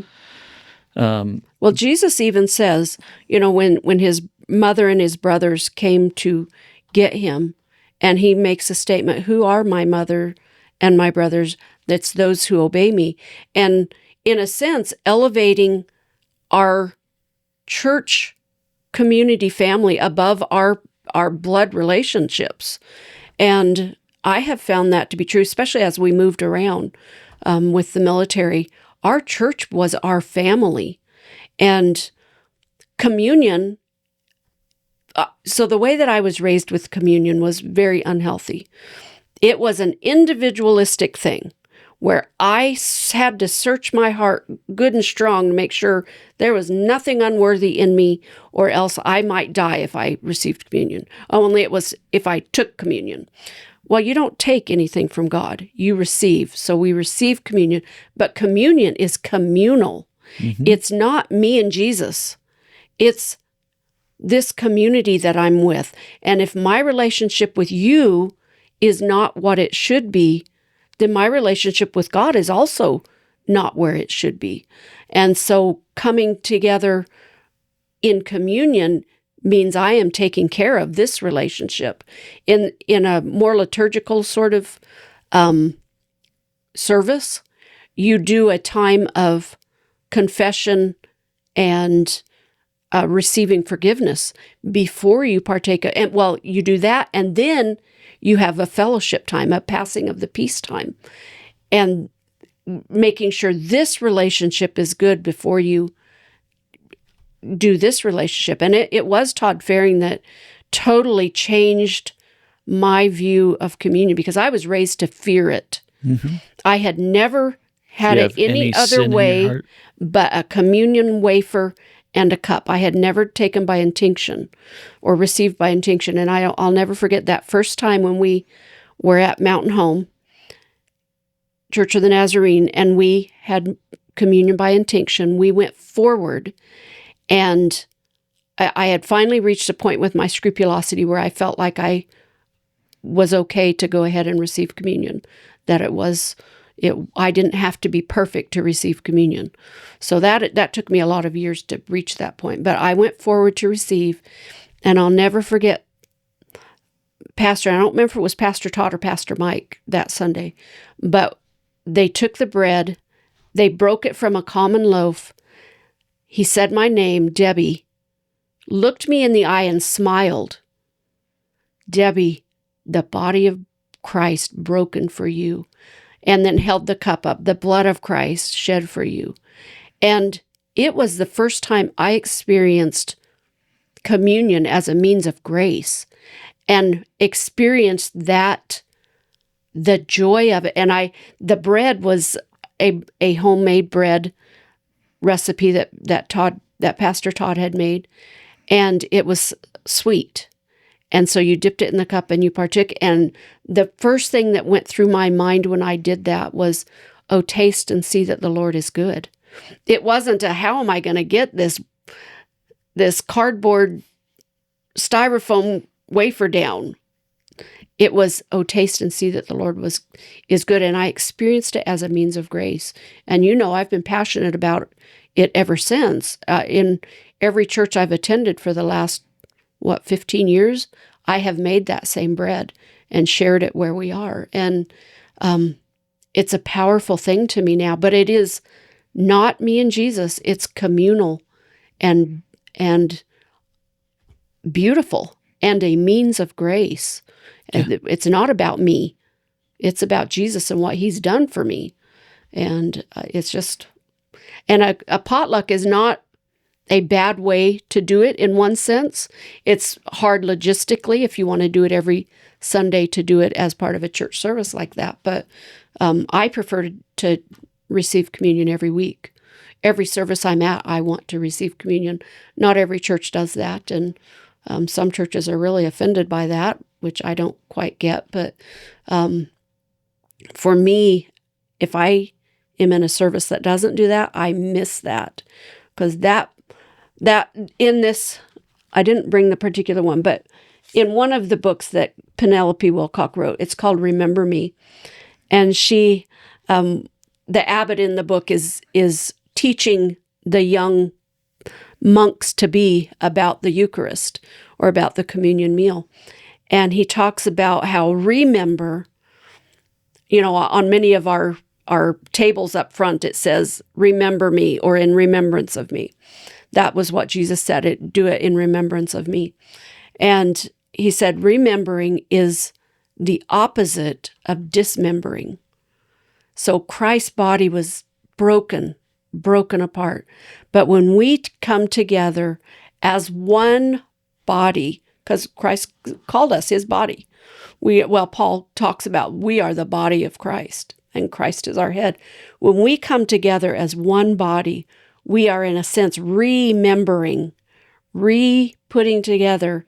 S1: Well, Jesus even says, when his mother and his brothers came to get him, and he makes a statement, who are my mother and my brothers? That's those who obey me. And in a sense, elevating our church community family above our blood relationships. And I have found that to be true, especially as we moved around with the military. Our church was our family. And communion, so the way that I was raised with communion was very unhealthy. It was an individualistic thing where I had to search my heart good and strong to make sure there was nothing unworthy in me, or else I might die if I received communion. Only it was if I took communion. Well, you don't take anything from God. You receive. So we receive communion. But communion is communal. It's not me and Jesus. It's this community that I'm with. And if my relationship with you is not what it should be, then my relationship with God is also not where it should be. And so coming together in communion means I am taking care of this relationship. In a more liturgical sort of service, you do a time of confession and receiving forgiveness before you partake. And you do that, and then you have a fellowship time, a passing of the peace time, and making sure this relationship is good before you do this relationship. And it was Todd Faring that totally changed my view of communion, because I was raised to fear it. I had never had it any other way but a communion wafer and a cup. I had never taken by intinction or received by intinction. And I'll never forget that first time when we were at Mountain Home, Church of the Nazarene, and we had communion by intinction. We went forward, and I had finally reached a point with my scrupulosity where I felt like I was okay to go ahead and receive communion, that I didn't have to be perfect to receive communion. So that took me a lot of years to reach that point. But I went forward to receive, and I'll never forget Pastor, I don't remember if it was Pastor Todd or Pastor Mike that Sunday, but they took the bread, they broke it from a common loaf. He said my name, Debbie, looked me in the eye and smiled. Debbie, the body of Christ broken for you. And then held the cup up, the blood of Christ shed for you. And it was the first time I experienced communion as a means of grace, and experienced the joy of it. And the bread was a homemade bread recipe that Pastor Todd had made, and it was sweet. And so you dipped it in the cup and you partook. And the first thing that went through my mind when I did that was, oh, taste and see that the Lord is good. It wasn't how am I going to get this cardboard styrofoam wafer down? It was, oh, taste and see that the Lord is good. And I experienced it as a means of grace. And I've been passionate about it ever since. In every church I've attended for the last 15 years, I have made that same bread and shared it where we are. And it's a powerful thing to me now, but it is not me and Jesus. It's communal and beautiful and a means of grace. Yeah. It's not about me. It's about Jesus and what he's done for me. And it's just, and a potluck is not a bad way to do it in one sense. It's hard logistically if you want to do it every Sunday to do it as part of a church service like that. But I prefer to receive communion every week. Every service I'm at, I want to receive communion. Not every church does that. And some churches are really offended by that, which I don't quite get. But for me, if I am in a service that doesn't do that, I miss that. Because that in this, I didn't bring the particular one, but in one of the books that Penelope Wilcock wrote, it's called Remember Me. And she, the abbot in the book is teaching the young monks to be about the Eucharist or about the communion meal. And he talks about how remember, on many of our tables up front, it says, remember me, or in remembrance of me. That was what Jesus said, do it in remembrance of me. And he said, remembering is the opposite of dismembering. So Christ's body was broken apart. But when we come together as one body, because Christ called us his body, Paul talks about we are the body of Christ, and Christ is our head. When we come together as one body, we are, in a sense, remembering, putting together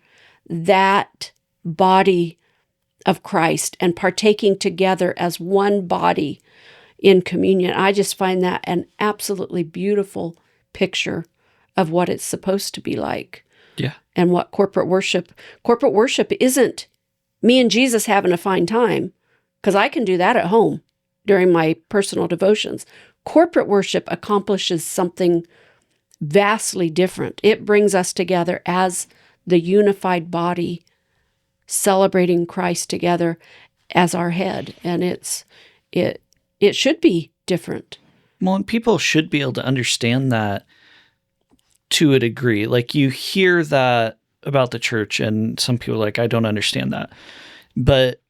S1: that body of Christ and partaking together as one body in communion. I just find that an absolutely beautiful picture of what it's supposed to be like.
S2: Yeah.
S1: And what corporate worship isn't me and Jesus having a fine time, because I can do that at home during my personal devotions. Corporate worship accomplishes something vastly different. It brings us together as the unified body, celebrating Christ together as our head. And it should be different.
S2: Well, and people should be able to understand that to a degree. Like, you hear that about the church, and some people are like, I don't understand that. But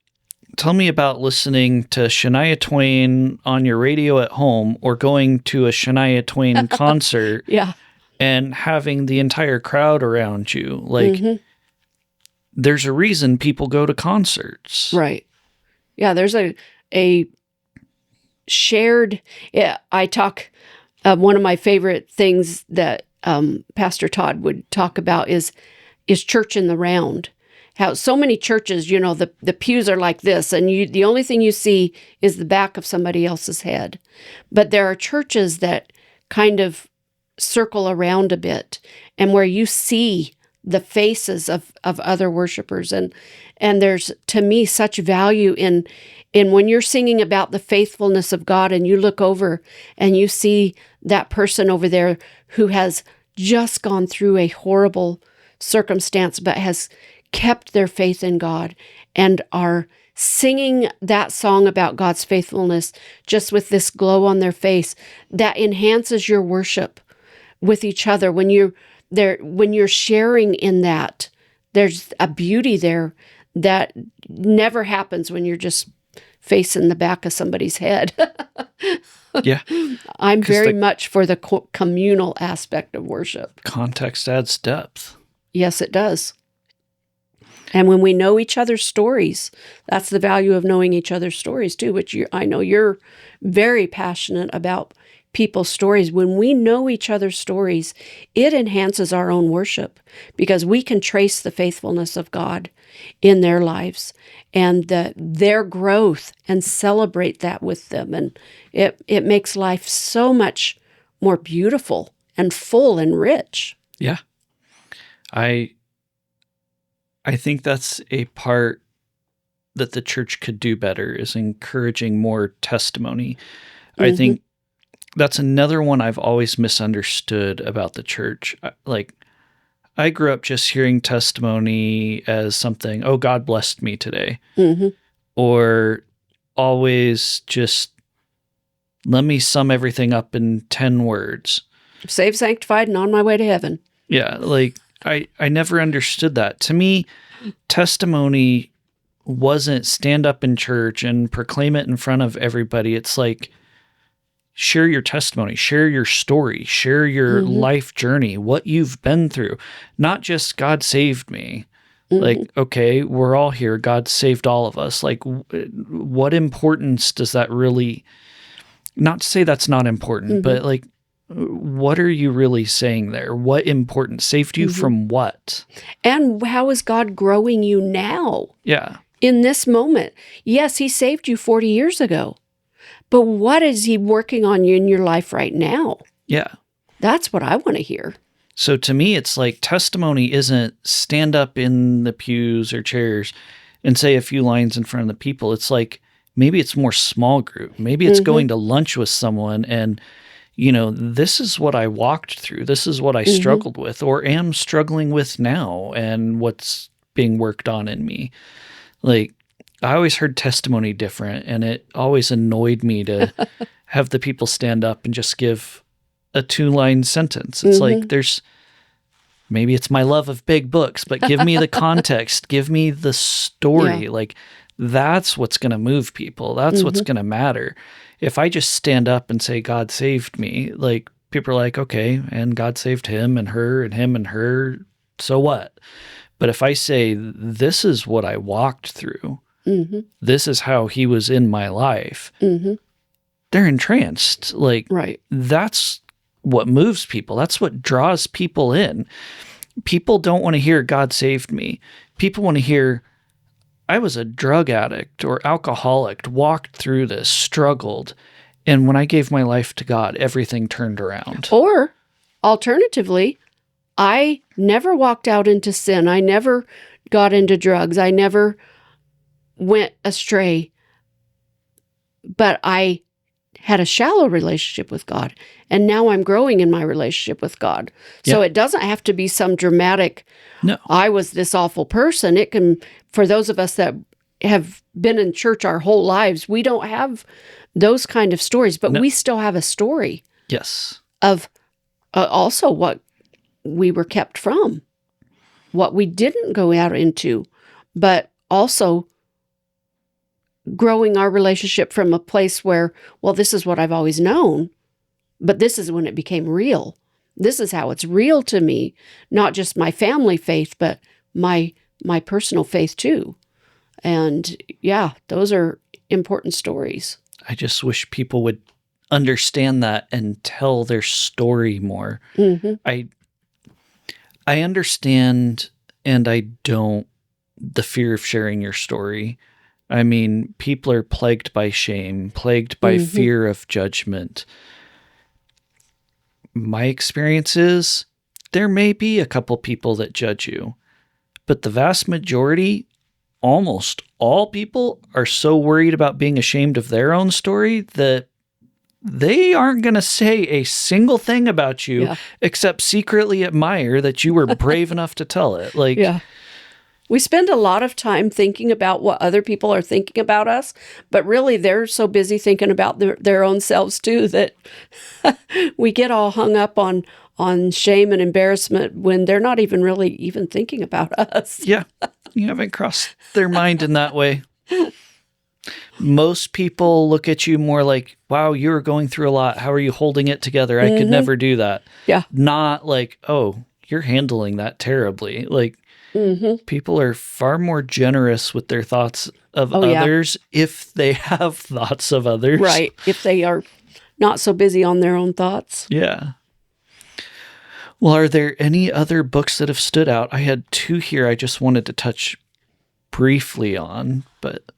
S2: tell me about listening to Shania Twain on your radio at home, or going to a Shania Twain concert
S1: Yeah.
S2: and having the entire crowd around you. Like, there's a reason people go to concerts.
S1: Right. Yeah, there's a shared, I talk, one of my favorite things that Pastor Todd would talk about is church in the round. How so many churches, the pews are like this, and the only thing you see is the back of somebody else's head. But there are churches that kind of circle around a bit, and where you see the faces of other worshipers. And there's, to me, such value in when you're singing about the faithfulness of God, and you look over and you see that person over there who has just gone through a horrible circumstance, but has kept their faith in God and are singing that song about God's faithfulness just with this glow on their face, that enhances your worship with each other. When you're sharing in that, there's a beauty there that never happens when you're just facing the back of somebody's head.
S2: Yeah.
S1: I'm very much for the communal aspect of worship.
S2: Context adds depth.
S1: Yes, it does. And when we know each other's stories, that's the value of knowing each other's stories too, which I know you're very passionate about people's stories. When we know each other's stories, it enhances our own worship, because we can trace the faithfulness of God in their lives and their growth and celebrate that with them. And it makes life so much more beautiful and full and rich.
S2: Yeah. I think that's a part that the church could do better, is encouraging more testimony. I think that's another one I've always misunderstood about the church. Like, I grew up just hearing testimony as something, oh, God blessed me today. Or always just, let me sum everything up in 10 words.
S1: Saved, sanctified, and on my way to heaven.
S2: Yeah, like, I never understood that. To me, testimony wasn't stand up in church and proclaim it in front of everybody. It's like, share your testimony, share your story, share your life journey, what you've been through. Not just God saved me. Like, okay, we're all here. God saved all of us. Like, what importance does that really, not to say that's not important, but like, what are you really saying there? What importance? Saved you from what? And
S1: how is God growing you now?
S2: Yeah.
S1: In this moment? Yes, he saved you 40 years ago. But what is he working on you in your life right now?
S2: Yeah.
S1: That's what I want to hear.
S2: So to me, it's like, testimony isn't stand up in the pews or chairs and say a few lines in front of the people. It's like, maybe it's more small group. Maybe it's going to lunch with someone and, this is what I walked through. This is what I struggled with or am struggling with now, and what's being worked on in me. Like, I always heard testimony different, and it always annoyed me to have the people stand up and just give a 2-line sentence. It's like, maybe it's my love of big books, but give me the context, give me the story. Yeah. Like, that's what's going to move people. That's what's going to matter. If I just stand up and say, God saved me, like, people are like, okay, and God saved him and her and him and her, so what? But if I say, this is what I walked through, this is how he was in my life, they're entranced. Like, that's what moves people. That's what draws people in. People don't want to hear God saved me. People want to hear, I was a drug addict or alcoholic, walked through this, struggled. And when I gave my life to God, everything turned around.
S1: Or alternatively, I never walked out into sin. I never got into drugs. I never went astray. But I had a shallow relationship with God. And now I'm growing in my relationship with God. So it doesn't have to be some dramatic,
S2: No.
S1: I was this awful person. It can, for those of us that have been in church our whole lives, we don't have those kind of stories, but we still have a story.
S2: Yes.
S1: Of also what we were kept from, what we didn't go out into, but also growing our relationship from a place where, well, this is what I've always known, but this is when it became real. This is how it's real to me, not just my family faith, but my personal faith too. And yeah, those are important stories.
S2: I just wish people would understand that and tell their story more. I understand, and I don't, the fear of sharing your story. I mean, people are plagued by shame, plagued by fear of judgment. My experience is there may be a couple people that judge you, but the vast majority, almost all people, are so worried about being ashamed of their own story that they aren't going to say a single thing about you except secretly admire that you were brave enough to tell it. Like,
S1: we spend a lot of time thinking about what other people are thinking about us, but really they're so busy thinking about their own selves too that we get all hung up on shame and embarrassment when they're not even really even thinking about us.
S2: Yeah, you haven't crossed their mind in that way. Most people look at you more like, wow, you're going through a lot. How are you holding it together? I could never do that.
S1: Yeah.
S2: Not like, oh, you're handling that terribly. Like, people are far more generous with their thoughts of others if they have thoughts of others.
S1: Right. If they are not so busy on their own thoughts.
S2: Yeah. Well, are there any other books that have stood out? I had two here I just wanted to touch briefly on, but...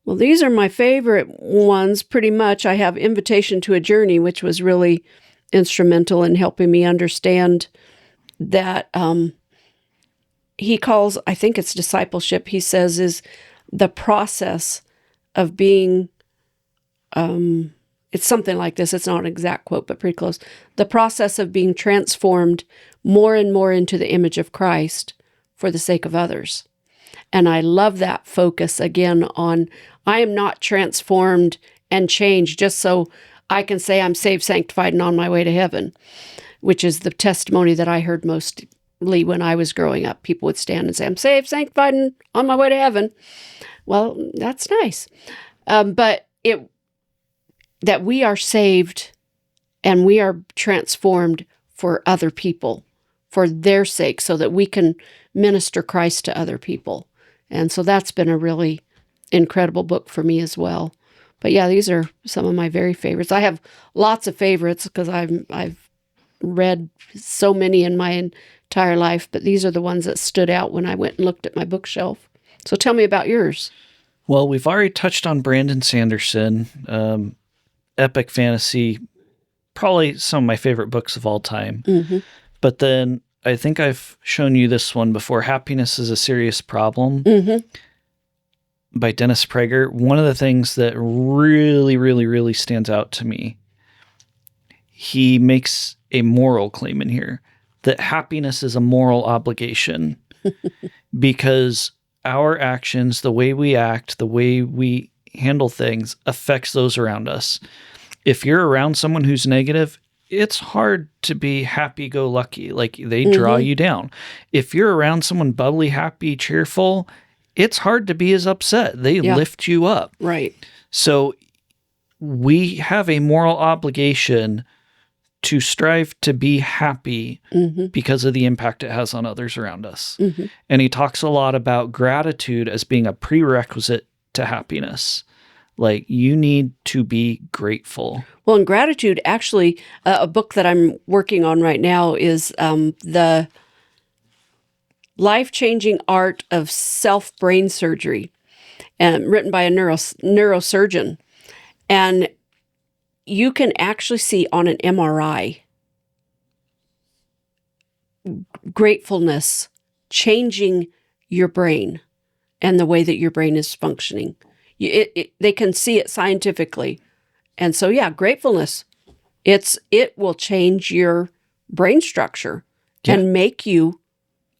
S1: Well, these are my favorite ones, pretty much. I have Invitation to a Journey, which was really instrumental in helping me understand that he calls, I think it's discipleship, he says, is the process of being, it's something like this. It's not an exact quote, but pretty close. The process of being transformed more and more into the image of Christ for the sake of others. And I love that focus again on, I am not transformed and changed just so I can say I'm saved, sanctified, and on my way to heaven, which is the testimony that I heard mostly when I was growing up. People would stand and say, I'm saved, sanctified, and on my way to heaven. Well, that's nice. But that we are saved and we are transformed for other people, for their sake, so that we can minister Christ to other people. And so that's been a really incredible book for me as well. But yeah, these are some of my very favorites. I have lots of favorites because I've read so many in my entire life, but these are the ones that stood out when I went and looked at my bookshelf. So tell me about yours.
S2: Well, we've already touched on Brandon Sanderson, epic fantasy, probably some of my favorite books of all time. But then I think I've shown you this one before, Happiness is a Serious Problem by Dennis Prager. One of the things that really, really, really stands out to me, he makes a moral claim in here that happiness is a moral obligation because our actions, the way we act, the way we handle things affects those around us. If you're around someone who's negative, it's hard to be happy-go-lucky. Like, they draw you down. If you're around someone bubbly, happy, cheerful, it's hard to be as upset. They lift you up.
S1: Right.
S2: So we have a moral obligation to strive to be happy because of the impact it has on others around us. And he talks a lot about gratitude as being a prerequisite to happiness. Like, you need to be grateful.
S1: Well, and gratitude, actually, a book that I'm working on right now is Life-Changing Art of Self-Brain Surgery, and written by a neurosurgeon. And you can actually see on an MRI gratefulness changing your brain and the way that your brain is functioning. They can see it scientifically. And so, yeah, gratefulness, it will change your brain structure and make you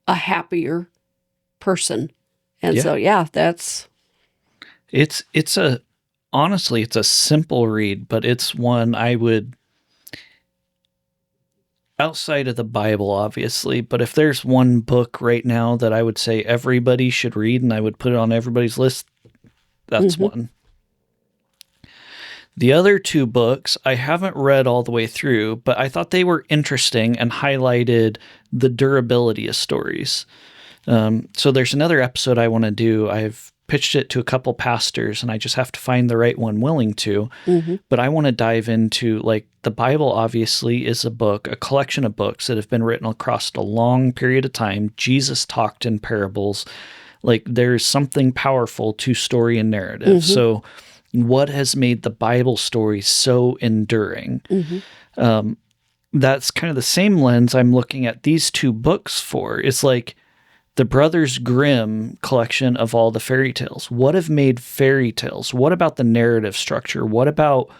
S1: a happier person. And so, yeah, that's...
S2: Honestly, it's a simple read, but it's one I would, outside of the Bible, obviously, but if there's one book right now that I would say everybody should read and I would put it on everybody's list, that's one. The other two books I haven't read all the way through, but I thought they were interesting and highlighted the durability of stories. So there's another episode I want to do. I've pitched it to a couple pastors and I just have to find the right one willing to. But I want to dive into, like, the Bible obviously is a book, a collection of books that have been written across a long period of time. Jesus talked in parables. Like, there's something powerful to story and narrative. So what has made the Bible story so enduring? That's kind of the same lens I'm looking at these two books for. It's like the Brothers Grimm collection of all the fairy tales. What have made fairy tales? What about the narrative structure? What about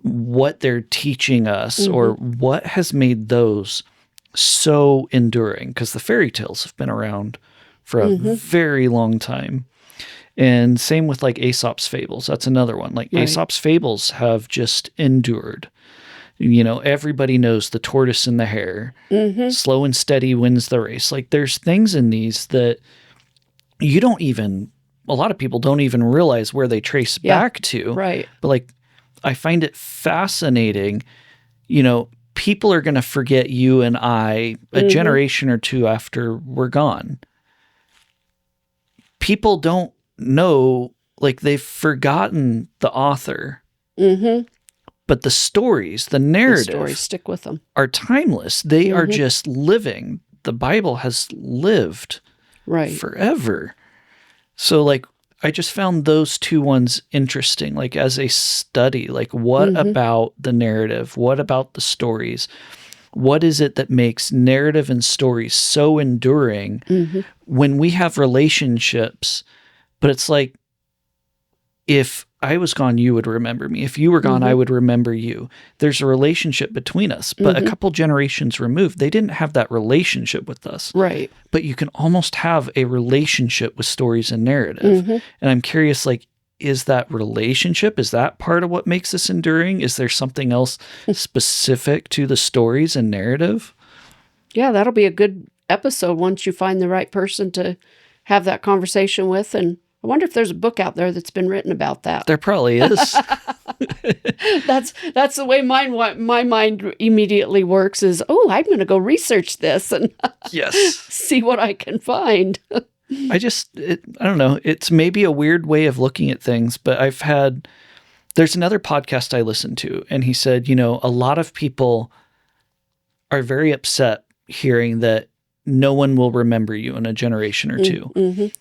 S2: what they're teaching us? Or what has made those so enduring? Because the fairy tales have been around for a very long time. And same with like Aesop's fables. That's another one. Like Aesop's fables have just endured. You know, everybody knows the tortoise and the hare. Slow and steady wins the race. Like, there's things in these that you don't even, a lot of people don't even realize where they trace back to.
S1: Right.
S2: But like, I find it fascinating. You know, people are going to forget you and I a generation or two after we're gone. People don't know, like, they've forgotten the author. But the stories, the narrative,
S1: the stories stick with them,
S2: are timeless. They are just living. The Bible has lived forever. So, like, I just found those two ones interesting, like, as a study. Like, what about the narrative? What about the stories? What is it that makes narrative and stories so enduring when we have relationships? But it's like, if I was gone, you would remember me. If you were gone, I would remember you. There's a relationship between us, but a couple generations removed, they didn't have that relationship with us.
S1: Right.
S2: But you can almost have a relationship with stories and narrative. And I'm curious, like, is that relationship, is that part of what makes this enduring? Is there something else specific to the stories and narrative?
S1: Yeah, that'll be a good episode once you find the right person to have that conversation with. And I wonder if there's a book out there that's been written about that.
S2: There probably is.
S1: That's the way my mind immediately works is, oh, I'm going to go research this and see what I can find.
S2: I don't know. It's maybe a weird way of looking at things, but there's another podcast I listened to, and he said, you know, a lot of people are very upset hearing that no one will remember you in a generation or two.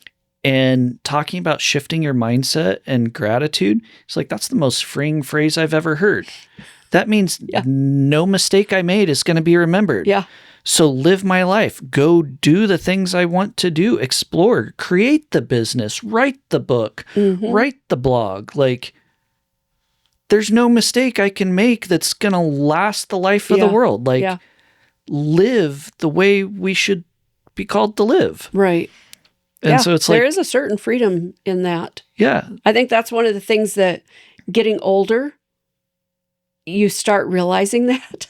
S2: And talking about shifting your mindset and gratitude, it's like, that's the most freeing phrase I've ever heard. That means no mistake I made is going to be remembered. So live my life. Go do the things I want to do. Explore. Create the business. Write the book. Write the blog. Like, there's no mistake I can make that's going to last the life of the world. Like, live the way we should be called to live.
S1: Right.
S2: And so it's like,
S1: there is a certain freedom in that.
S2: Yeah.
S1: I think that's one of the things that getting older, you start realizing that.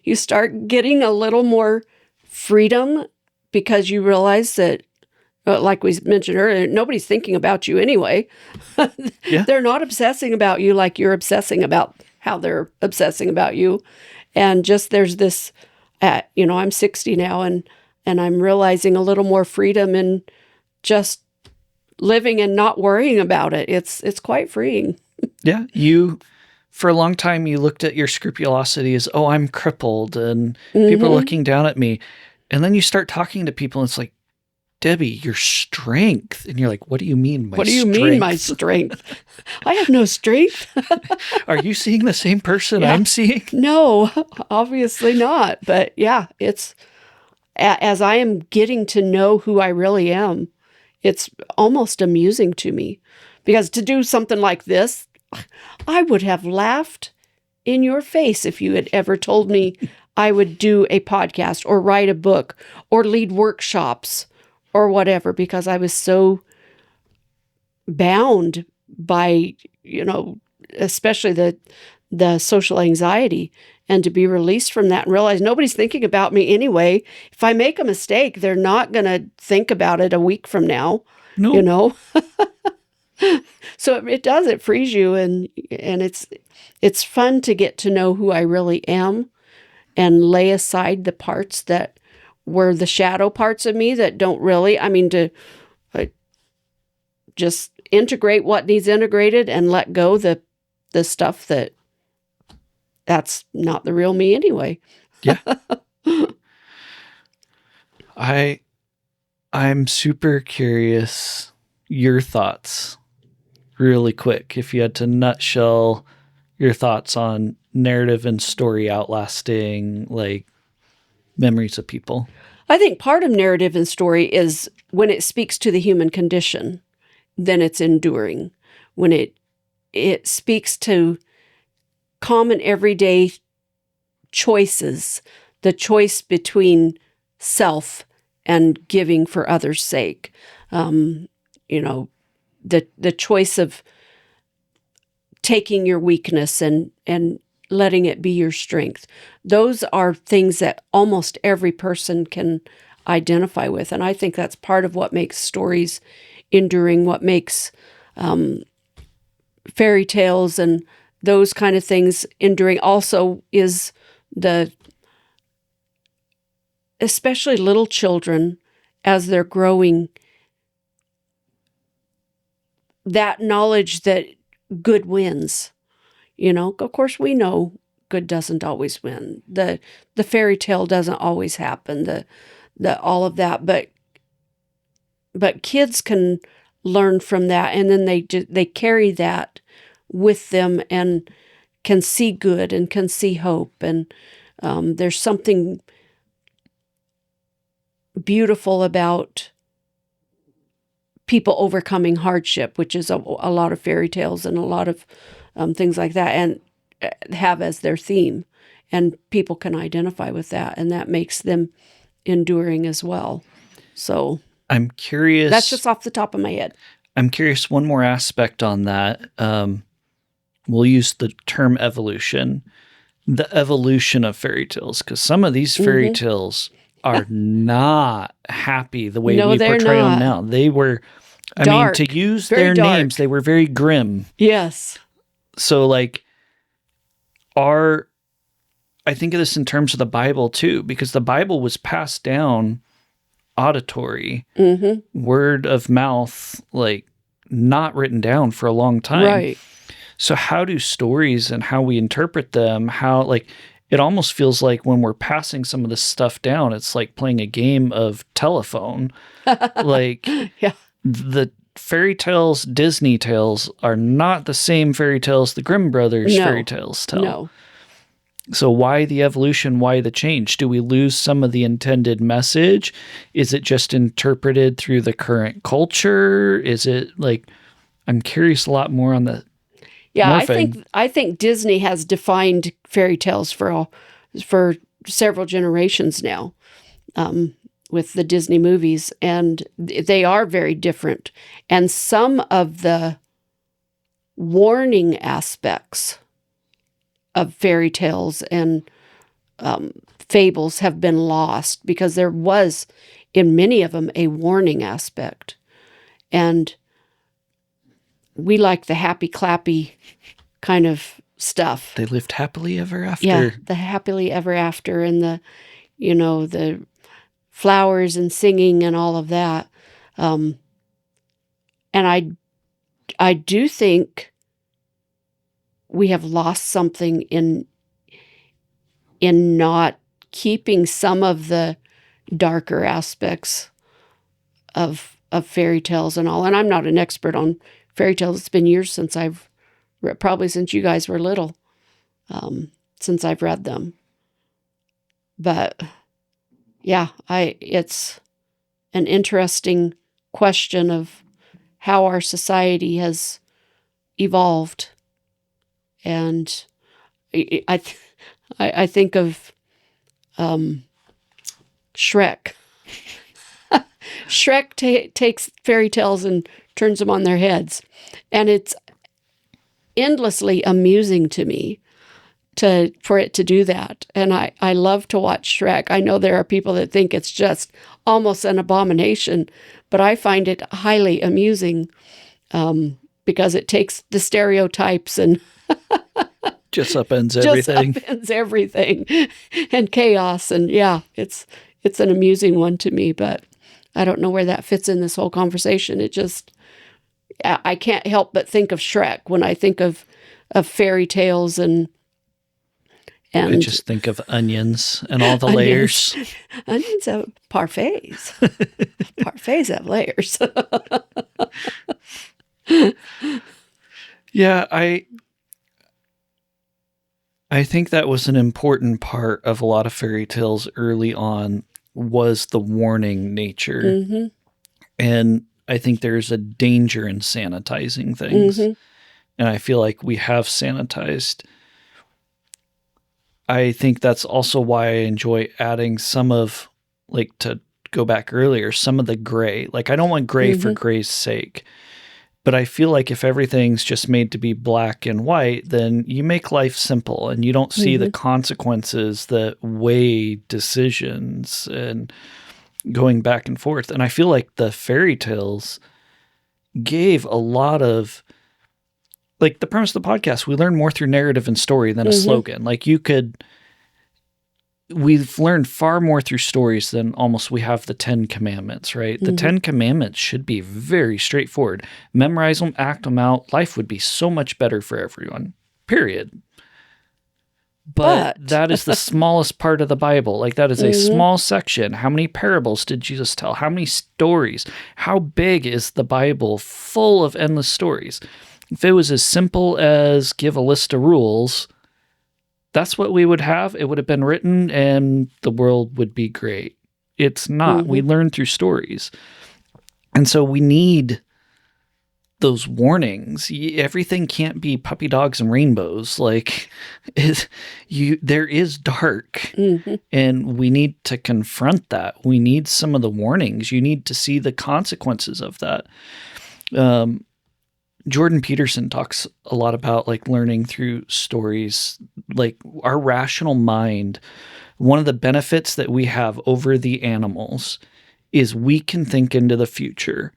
S1: You start getting a little more freedom because you realize that, like we mentioned earlier, nobody's thinking about you anyway. They're not obsessing about you like you're obsessing about how they're obsessing about you. And just there's this, you know, I'm 60 now and I'm realizing a little more freedom in just living and not worrying about it. It's quite freeing.
S2: Yeah. For a long time, you looked at your scrupulosity as, oh, I'm crippled and people are looking down at me. And then you start talking to people and it's like, Debbie, your strength. And you're like, what do you mean, my
S1: What do you
S2: strength?
S1: mean, my strength? I have no strength.
S2: Are you seeing the same person
S1: Yeah.
S2: I'm seeing?
S1: No, obviously not. But yeah, it's as I am getting to know who I really am, it's almost amusing to me. Because to do something like this, I would have laughed in your face if you had ever told me I would do a podcast or write a book or lead workshops or whatever, because I was so bound by, especially the social anxiety, and to be released from that and realize nobody's thinking about me anyway. If I make a mistake, they're not going to think about it a week from now,
S2: No.
S1: So it frees you, and it's fun to get to know who I really am and lay aside the parts that were the shadow parts of me that don't really, to just integrate what needs integrated and let go the stuff that's not the real me anyway.
S2: Yeah. I'm super curious your thoughts really quick. If you had to nutshell your thoughts on narrative and story outlasting like memories of people.
S1: I think part of narrative and story is when it speaks to the human condition, then it's enduring. When it speaks to common everyday choices, the choice between self and giving for others' sake, the choice of taking your weakness and letting it be your strength. Those are things that almost every person can identify with. And I think that's part of what makes stories enduring, what makes fairy tales and those kind of things enduring also is especially little children as they're growing, that knowledge that good wins. Of course we know good doesn't always win. The fairy tale doesn't always happen. The all of that, but kids can learn from that, and then they carry that with them and can see good and can see hope, and there's something beautiful about people overcoming hardship, which is a lot of fairy tales and a lot of things like that, and have as their theme, and people can identify with that, and that makes them enduring as well. So
S2: I'm curious.
S1: That's just off the top of my head.
S2: I'm curious one more aspect on that. We'll use the term evolution, the evolution of fairy tales, because some of these fairy tales are not happy the way we portray them now. They were,
S1: dark,
S2: to use their names, they were very grim.
S1: Yes.
S2: So I think of this in terms of the Bible too, because the Bible was passed down auditory, word of mouth, not written down for a long time.
S1: Right.
S2: So how do stories and how we interpret them, it almost feels like when we're passing some of this stuff down, it's like playing a game of telephone.
S1: Yeah.
S2: The fairy tales, Disney tales are not the same fairy tales the Grimm brothers fairy tales tell.
S1: No.
S2: So why the evolution? Why the change? Do we lose some of the intended message? Is it just interpreted through the current culture? Is it I'm curious a lot more on the morphing.
S1: I think Disney has defined fairy tales for several generations now, with the Disney movies, and they are very different. And some of the warning aspects of fairy tales and fables have been lost, because there was, in many of them, a warning aspect. And we like the happy clappy kind of stuff.
S2: They lived happily ever after.
S1: Yeah, the happily ever after, and the flowers and singing and all of that. And I do think we have lost something in not keeping some of the darker aspects of fairy tales and all. And I'm not an expert on fairy tales. It's been years since I've read, probably since you guys were little, since I've read them. But yeah, it's an interesting question of how our society has evolved. And I think of Shrek. Shrek takes fairy tales and turns them on their heads. And it's endlessly amusing to me for it to do that. And I love to watch Shrek. I know there are people that think it's just almost an abomination, but I find it highly amusing because it takes the stereotypes and
S2: just upends everything.
S1: Just upends everything and chaos. And yeah, it's an amusing one to me, but I don't know where that fits in this whole conversation. I can't help but think of Shrek when I think of fairy tales and
S2: I just think of onions and all the layers.
S1: Onions have parfaits. Parfaits have layers.
S2: Yeah, I think that was an important part of a lot of fairy tales early on, was the warning nature. Mm-hmm. And I think there's a danger in sanitizing things. Mm-hmm. And I feel like we have sanitized. I think that's also why I enjoy adding some of, like, to go back earlier, some of the gray. Like, I don't want gray for gray's sake. But I feel like if everything's just made to be black and white, then you make life simple and you don't see the consequences that weigh decisions and going back and forth. And I feel like the fairy tales gave a lot of, like the premise of the podcast, we learn more through narrative and story than a slogan. Like we've learned far more through stories than almost we have the 10 Commandments, right? The 10 Commandments should be very straightforward. Memorize them, act them out. Life would be so much better for everyone, period. But that is the smallest part of the Bible. Like, that is a small section. How many parables did Jesus tell? How many stories? How big is the Bible? Full of endless stories. If it was as simple as give a list of rules, that's what we would have. It would have been written and the world would be great. It's not. We learn through stories. And so we need those warnings. Everything can't be puppy dogs and rainbows. Like, there is dark, and we need to confront that. We need some of the warnings. You need to see the consequences of that. Jordan Peterson talks a lot about, like, learning through stories, like our rational mind. One of the benefits that we have over the animals is we can think into the future.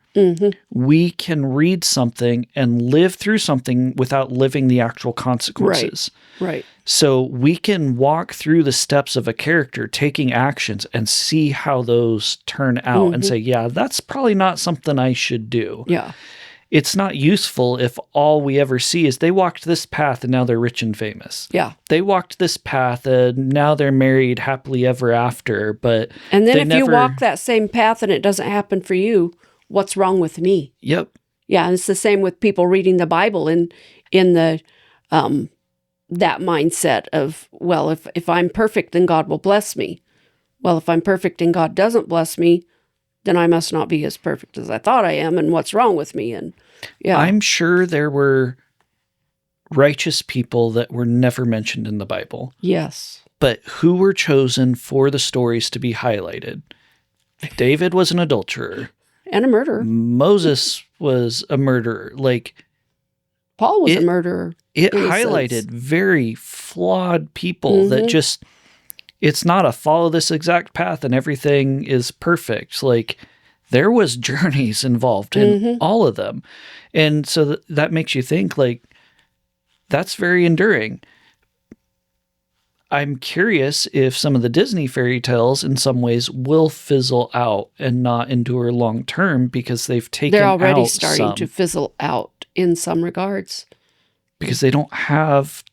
S2: We can read something and live through something without living the actual consequences.
S1: Right.
S2: So we can walk through the steps of a character taking actions and see how those turn out and say, yeah, that's probably not something I should do.
S1: Yeah.
S2: It's not useful if all we ever see is they walked this path and now they're rich and famous.
S1: Yeah.
S2: They walked this path and now they're married happily ever after.
S1: And then if you walk that same path and it doesn't happen for you, what's wrong with me?
S2: Yep.
S1: Yeah, and it's the same with people reading the Bible in the that mindset of, well, if I'm perfect, then God will bless me. Well, if I'm perfect and God doesn't bless me, then I must not be as perfect as I thought I am, and what's wrong with me? And yeah,
S2: I'm sure there were righteous people that were never mentioned in the Bible.
S1: Yes.
S2: But who were chosen for the stories to be highlighted? David was an adulterer.
S1: And a murderer.
S2: Moses was a murderer. Like,
S1: Paul was a murderer.
S2: It highlighted very flawed people that just, it's not a follow this exact path and everything is perfect. Like, there was journeys involved in all of them. And so that makes you think, like, that's very enduring. I'm curious if some of the Disney fairy tales in some ways will fizzle out and not endure long term because they've taken out
S1: They're already starting to fizzle out in some regards.
S2: Because they don't have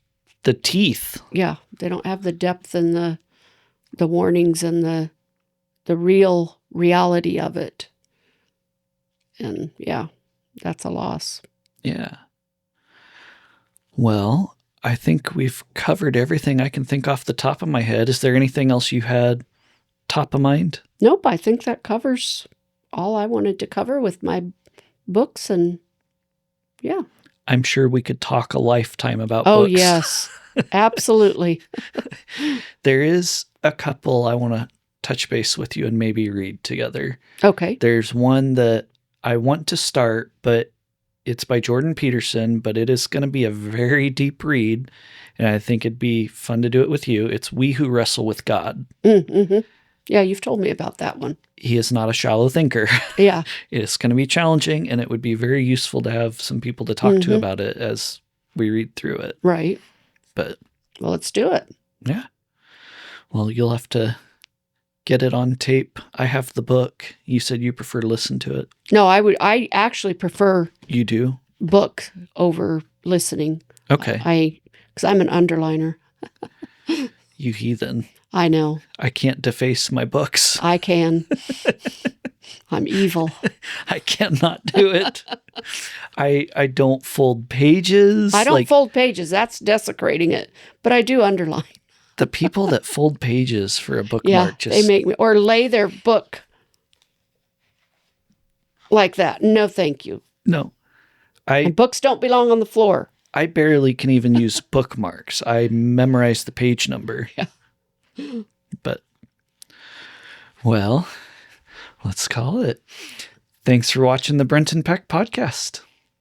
S2: the teeth.
S1: Yeah, they don't have the depth and the warnings and the real reality of it. And yeah, that's a loss.
S2: Yeah. Well, I think we've covered everything I can think off the top of my head. Is there anything else you had top of mind?
S1: Nope, I think that covers all I wanted to cover with my books. And yeah.
S2: I'm sure we could talk a lifetime about
S1: Oh,
S2: books.
S1: yes, absolutely.
S2: There is a couple I want to touch base with you and maybe read together.
S1: Okay.
S2: There's one that I want to start, but it's by Jordan Peterson, but it is going to be a very deep read, and I think it'd be fun to do it with you. It's We Who Wrestle With God.
S1: Mm-hmm. Yeah, you've told me about that one.
S2: He is not a shallow thinker.
S1: Yeah.
S2: It's going to be challenging, and it would be very useful to have some people to talk to about it as we read through it.
S1: Right.
S2: But
S1: well, let's do it.
S2: Yeah. Well, you'll have to get it on tape. I have the book. You said you prefer to listen to it.
S1: No, I actually prefer
S2: You do?
S1: book over listening.
S2: Okay.
S1: Because I'm an underliner.
S2: You heathen.
S1: I know.
S2: I can't deface my books.
S1: I can. I'm evil.
S2: I cannot do it. I don't fold pages.
S1: I don't fold pages. That's desecrating it. But I do underline.
S2: The people that fold pages for a bookmark
S1: they make me, or lay their book like that. No, thank you.
S2: No.
S1: And books don't belong on the floor.
S2: I barely can even use bookmarks. I memorize the page number.
S1: Yeah.
S2: But, well, let's call it. Thanks for watching the Brenton Peck podcast.